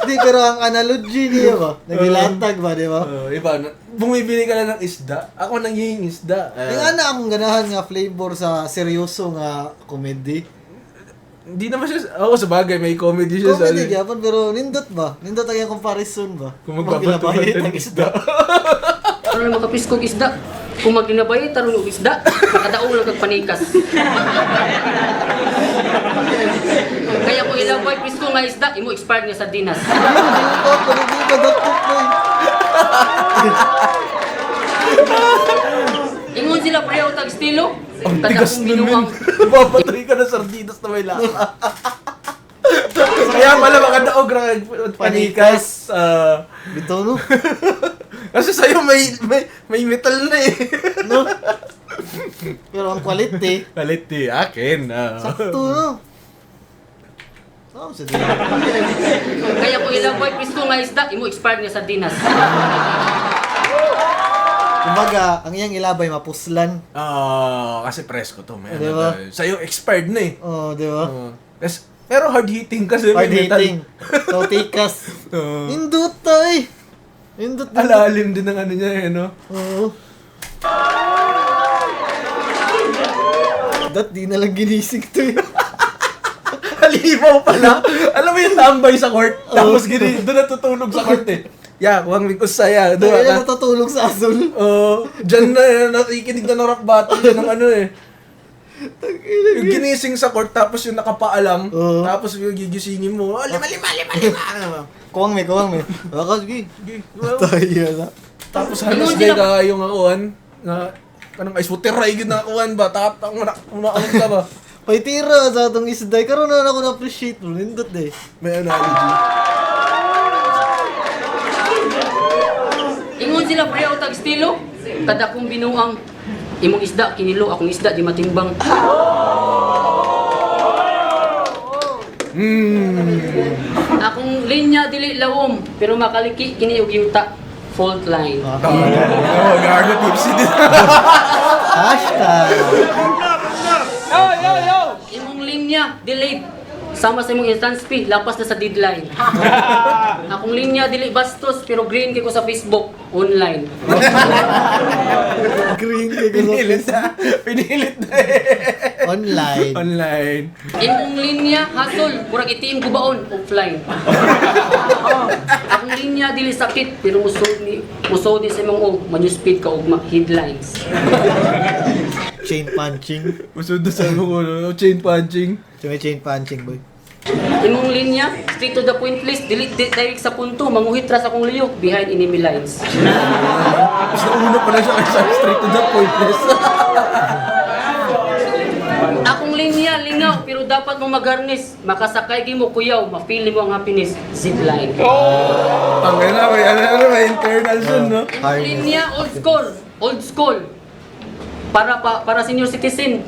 Hindi, pero ang analogy niya ba? Nagilatag ba, di ba? Iba, bumibili ka lang ng isda. Ako nang hihing isda. Yung ana akong ganahan nga flavor sa seryoso nga comedy. Hindi naman siya, sa bagay, may comedy siya. Comedy gyapon pero nindot ba? Nindot ang yung comparison ba? Kung magbabatuhan tayo ng isda. Para lang makapiskog isda. Kung maglinabay taron og isda, makadaog lang kag panikas. Kaya kung ilabay pisko nga isda, imo expired nga sardinas. Hindi ba dakot mo? Ingon sila pareho tag estilo. Ang Kada tigas kong nun, binuang. Papatay ka ng sardinas na may lasa. Kaya pala makadaog ra kag panikas. Bito no? Kasi sa'yo may metal na eh. No? Pero ang quality, Quality, akin. sakto no? Sa dito. Kaya kung ilabay pisko nga isda, imo expired nga sardinas. Kumbaga, ang iyang ilabay mapuslan. Kasi presko to. May Di ba? Sa'yo expired na eh. Oh, di ba? Pero hard hitting kasi. Hard may metal. hitting. So, tikas. Oo. Indot tay. Indot din. Alalim din ng ano niya eh, no? Oo. Dat, di na lang ginising to eh. Halimaw pala. Alam mo yung tambay sa court. Tapos doon natutulog sa court eh. Kuwang mikos saya. Dahil Doon na natutulog sa azul. Diyan na, nakikinig na ng rock bottom dyan ng ano eh. Yung ginising sa court, tapos yung nakapaalam, Oo. tapos yung gigisingin mo, lima. Kuwang me. Baka, sige. Tayo na. Tapos halos day ka yung akuan, na kanang ice water ray yun na akuan ba, takatang unakamot ka ba? May tira sa atong isday. Karoon na ako na-appreciate mo. Nindot eh. May analogy. Ingon sila pareho tag estilo. Kada kong binuang. Imong isda kinilo, akong isda di matimbang. Akong linya dili lawom, pero makaliki kini og yuta. Fault line. Gardo tipsy din. Hashtag. Imong linya delayed. Sama sa imong instance fee, lapas na sa deadline. Akong linya dili bastos, pero green kay ko sa Facebook online. Green kay Pinilit na eh. Online. Imong linya hasol, murag itim gubaon offline. Akong linya dili sakit, pero musod ni sa imong manuspeed ka og headlines. Chain punching. Masud na sa mo chain punching. So, may chain punching, boy. Imong linya, straight to the point list, dili direct sa punto, manguhit ra sa akong liyok behind enemy lines. Tapos nauna pa na siya sa straight to the point. Akong linya, lingaw, pero dapat mo mag-harness. Makasakay mo kuyaw, mapili mo ang happiness. Zipline. Tangay na, may internal dun, no? Imong linya, old school. Para senior citizen,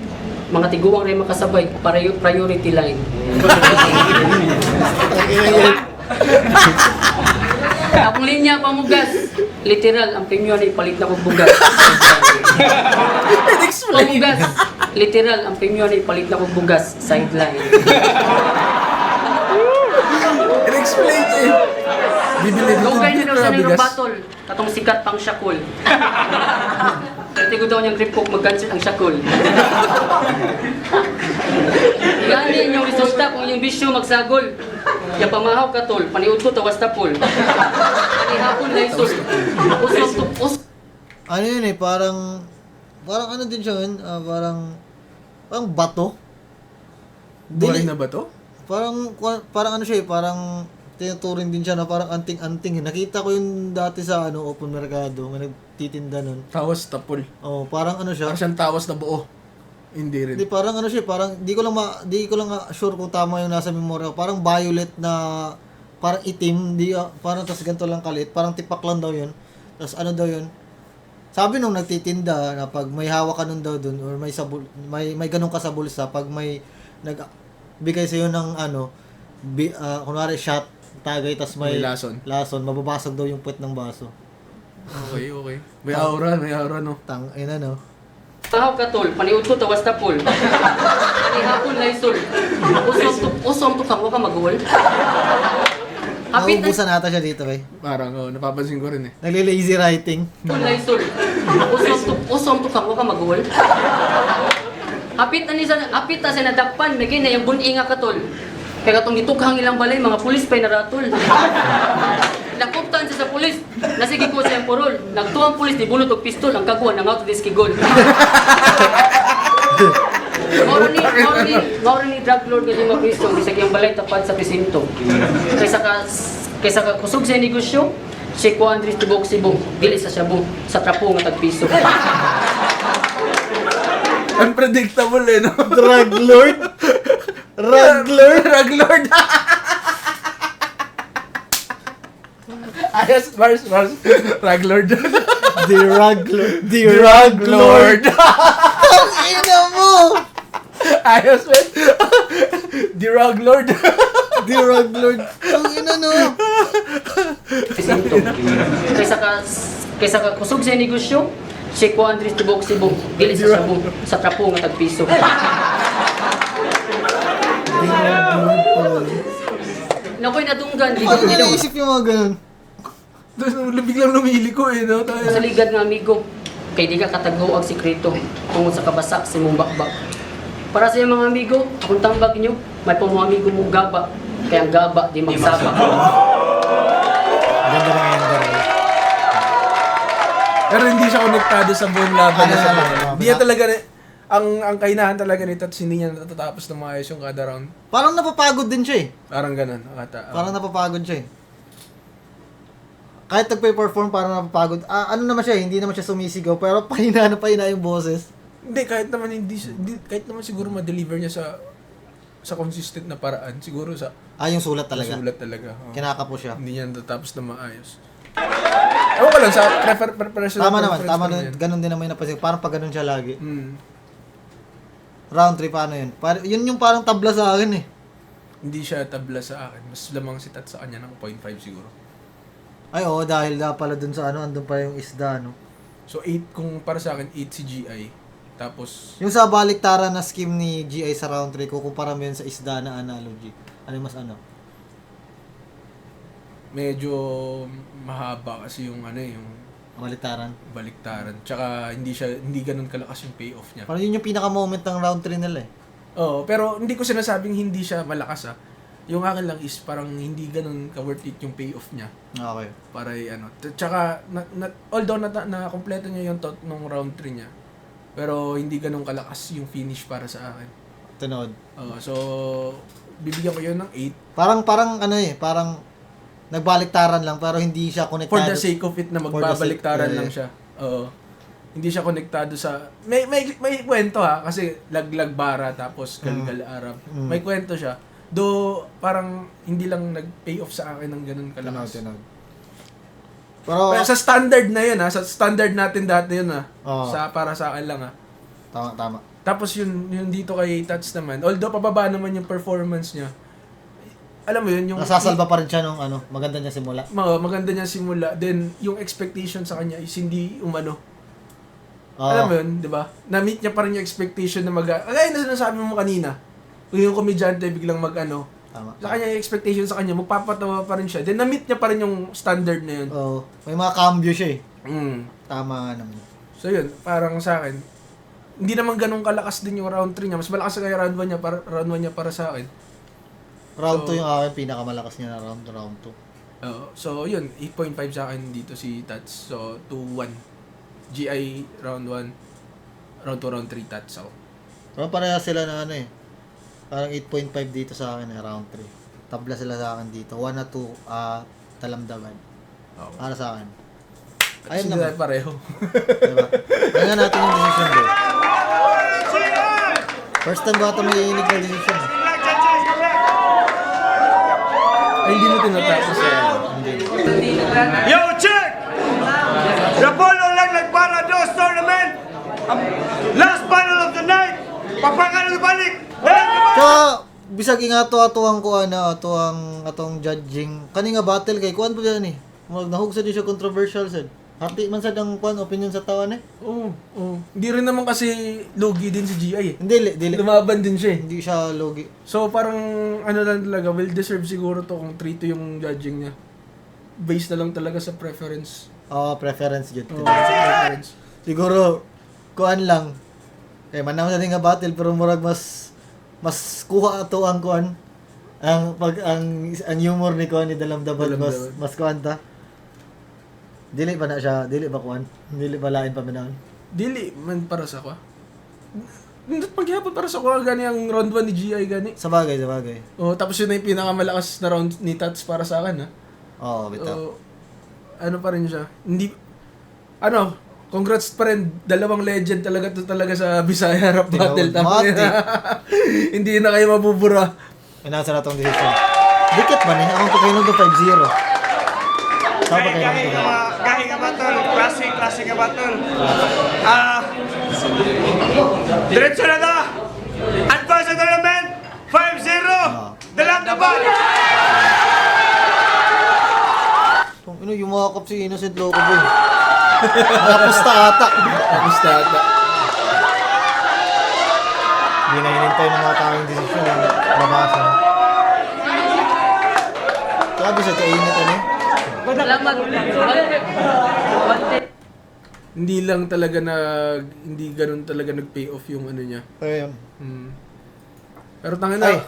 mga tiguang rin makasabay, priority line. Akong linya, pamugas. Literal, ang premyo na ipalit na kong bugas. Pamugas. Literal, ang premyo na ipalit na kong bugas. Sideline. In-explain eh. Bibili dito Lugay na daw sa bigas. ng battle. Katong sikat pang syakol. Perti ko daw niyang ripok mag-cancel ang syakol. Gani inyong resulta kung inyong bisyo magsagol. Ya pamahaw ka tol, paniud ko tawas tapol. Panihapon na isol. Ano yun eh, parang ano din siya yun, parang bato. Buhay Dili- na ba to? Parang ano siya eh, parang tinuturing din siya na parang anting-anting eh. Nakita ko yun dati sa open mercado, may nagtitinda nun. Tawas tapol. Oh, parang ano siya. Parang siyang tawas na buo. Hindi rin. Hindi parang ano siya, parang di ko lang sure kung tama yung nasa memorya ko. Parang violet na parang itim, parang tas ganito lang kalit, parang tipak lang daw yun. Tas ano daw yun? Sabi nung nagtitinda na pag may hawak ka nun daw dun or may ganun ka sa bulsa, pag may nagbigay sa ng kunwari shot, tagay tas may May lason. mababasag daw yung puwet ng baso. Okay. May aura no. Ina no. Pamahaw ka tol, paniud ko tawas tapol. Panihapon na isol. Usom to kang ka mag-uol. Hapit na Naubusan ata siya dito eh. Parang napapansin ko rin eh. Nagli-lazy writing. Laysol. Usom to kang ka mag-uol. Hapit na sa nadakpan, may na yung buninga ka tol. Kaya katong gitughang ilang balay, mga pulis pa'y naratol. Nakuptan siya sa pulis, nasigi ko siya ang purol. Nagtuwang pulis, ni bulot og pistol, ang kaguan ng auto diskigol. Mauro ni drug lord nga mga Kristo, bisag yung balay tapad sa presinto. Kaysa ka kusog sa negosyo, si Andres tibok sibong, dili sa shabu, sa trapo nga tagpiso. Unpredictable eh, no? Drug lord? Drug lord? Drug lord! Ayos, Mars. Drug lord. The rug lord. The rug lord. Ang ina mo! Ayos, man. The rug lord. The rug lord. Ang ina no. Presinto. Kaysa ka kusog sa negosyo, si Andres tibok sibong, dili sa shabu, sa trapo nga tagpiso. The rug lord pala. Nakoy nadunggan, di Paano ko niya ilaw. naisip yung mga ganun? Tapos biglang lumili ko eh, no? Sa ligad nga amigo, kay di ka katagho ang sikreto tungod sa kabasak sa imong bakbak. Para sa iyong mga amigo, akong tambag nyo, may mga amigo mong gaba, kaya ang gaba di magsabak. Ganda ng ender. Pero hindi siya konektado sa buong laban Ano niya sa naman, mga. ano, Hindi niya talaga, ang kainahan talaga nito at hindi niya natatapos na maayos yung kada round. Parang napapagod din siya eh. Parang ganun. Parang napapagod siya eh. Kahit nagpe-perform parang napapagod. Ano naman siya, hindi naman siya sumisigaw pero pahina yung boses. Hindi, kahit naman siguro ma-deliver niya sa consistent na paraan. Siguro sa Yung sulat talaga. sulat talaga. Oo. Kinakapo siya. Hindi niya natatapos na maayos. Ewan ko lang, sa personal Tama naman, preference tama ko naman. yan. Ganun din naman yung napansin. Parang pag ganun siya lagi. Round 3, paano yun? Yun yung parang tabla sa akin eh. Hindi siya tabla sa akin. Mas lamang si Tat sa kanya ng 0.5 siguro. Ay oo, dahil pala dun sa andun pa yung isda, no? So 8, kung para sa akin, 8 si GI. Tapos, Yung sa baliktaran na scheme ni GI sa round 3, kukumpara mo yun sa isda na analogy. Ano yung mas ano? medyo mahaba kasi yung yung Baliktaran. baliktaran. Tsaka hindi ganun kalakas yung payoff niya. Parang yun yung pinaka-moment ng round 3 nila eh. Oo, pero hindi ko sinasabing hindi siya malakas Yung akin lang is parang hindi ganun ka-worth it yung payoff niya. Okay. Para tsaka although na kompleto niya yung nung round 3 niya. Pero hindi ganun kalakas yung finish para sa akin. Tunod. So bibigyan ko yun ng 8 Parang nagbaliktaran lang pero hindi siya for konektado. the sake of it na For the sake, magbabaliktaran lang siya. Oo. Hindi siya konektado sa may kwento kasi laglag bara tapos galgal arab. May kwento siya. Do parang hindi lang nag-pay off sa akin ng ganun kalakas. Tunod. Pero Sa standard na yun sa standard natin dati yun Oo. para sa akin lang tama. Tapos yun dito kay Tats naman, although pababa naman yung performance niya. Alam mo yun, yung Nasasalba pa rin siya nung maganda niya simula. maganda niya simula, then yung expectation sa kanya is hindi umano. Oo. Alam mo yun, di ba? Na-meet niya pa rin yung expectation na kagaya na sinasabi mo kanina, kung yung komedyante biglang Tama. sa kanya yung expectation sa kanya, magpapatawa pa rin siya. Then na-meet niya pa rin yung standard na yun. Oo. May mga cambio siya eh. Mm. Tama nga naman. So yun, parang sa akin, hindi naman ganun kalakas din yung round 3 niya. Mas malakas kaya round 1 niya para sa akin. Round So, 2 yung akin, pinakamalakas niya na round 2. So yun, 8.5 sa akin dito si Tats. So 2-1. GI round 1, round 2, round 3 Tats ako. Pero pareha sila na ano eh. Parang 8.5 dito sa akin, round 3. Tabla sila sa akin dito. 1 na 2, talamdaman. Okay. Para sa akin. Ayun Ayun naman. pareho. Diba? Tingnan natin yung decision doon. First time ba ito may inig na decision? Ay, hindi mo tinatapos eh. Yo, check! Rapolo lang nagpara dos tournament. Last battle of the night. Papangalan balik. Kaya, bisag ingato ang kuan na atong judging. Kani nga battle kay kuan pa yan eh. Nahug sa di siya controversial sad. Hati man sad ang kuan opinion sa tawan eh. Oo. Hindi rin naman kasi logi din si GI eh. Dili. Lumaban din siya eh. Hindi siya logi. So parang ano lang talaga, well deserved siguro to kung 3-2 yung judging niya. Based na lang talaga sa preference. Preference jud. Oo, sa preference. Siguro kuan lang. Manaw sa nga battle pero murag mas kuha ato ang kuan. Ang humor ni kuan ni Dalamdaban mas kuan ta. Dili ba kuan? Dili ba lain pa manaon? Dili man para sa ko. Nindot paghihapon para sa ko gani ang round 1 ni GI gani. Sa bagay. Oh, tapos yun na yung pinakamalakas na round ni Tats para sa akin ha. Oo, bitaw. Ano pa rin siya. Hindi congrats pa rin, dalawang legend talaga sa Bisaya Rap Battle. Mati. Hindi na kayo mabubura. Nasa na tong decision. Dikit ba ni? Akong kakinog ng 5-0. Saan ba kayo ng Kahit nga battle. Classic nga battle. Diretso na na. Advance sa tournament. 5-0. Dalang dapat. Yumakap si Innocent Loco boy. Napusta ata. Hindi na hinintay ng mga tao yung decision ng labasan. Sabi sa kainit ano eh. Salamat. Hindi ganun talaga nag-pay off yung ano niya. Ayun. Pero tangin na,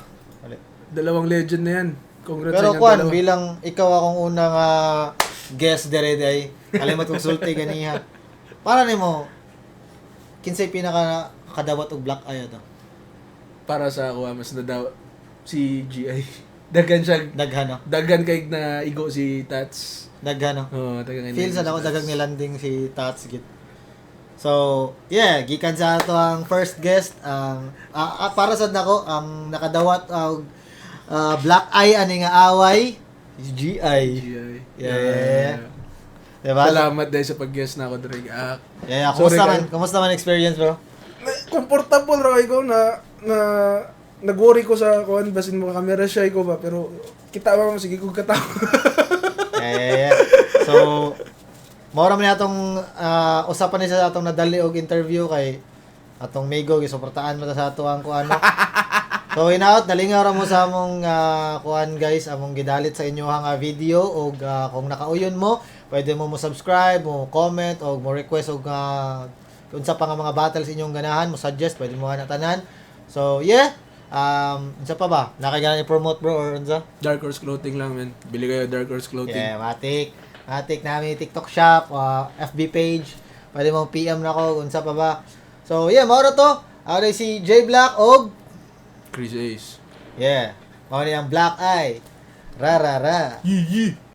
Mali. dalawang legend na yan. Congrats Pero sa inyong Kwan, dalawa. bilang ikaw akong unang guest dire day, kalimot kong sulti ganiha. Para nimo kinsay pinaka kadawat og black eye ato? Para sa ako, mas nadaw si GI. Daghan siya. Daghano. Daghan kay na igo si Tats. Daghano. Oo, daghan Feel sa ako daghang nilanding si Tats git. So, yeah, gikan sa ato ang first guest para sa nako ang nakadawat og black eye ani nga away si GI. Yeah. Diba? Salamat dahil sa pag-guest na ako, Drake. Yeah, Sorry, kumusta man experience bro? Comfortable ra ko na nag-worry ko sa kuan basin mo camera shy ko ba pero kita ba mo sige ko katawa. Yeah. So, mora man atong usapan ni sa atong nadali og interview kay atong Mego gisuportaan mo ta sa ato ang kuan. So, hinaot nalingaw ra mo sa among kuan guys, among gidalit sa inyo nga video og kung nakauyon mo, pwede mo subscribe, mo comment og mo request og unsa pa nga mga battles inyong ganahan, mo suggest, pwede mo ana tanan. So, yeah. Unsa pa ba? Nakagana i-promote bro or unsa? Dark Horse Clothing lang, man. Bili kayo Dark Horse Clothing. Yeah, matik namin TikTok shop, FB page. Pwede mo PM na ko unsa pa ba. So, yeah, mao ra to. Ako si J Black og Chris Ace. yeah, mao ni ang Black Eye. Ra. Yee!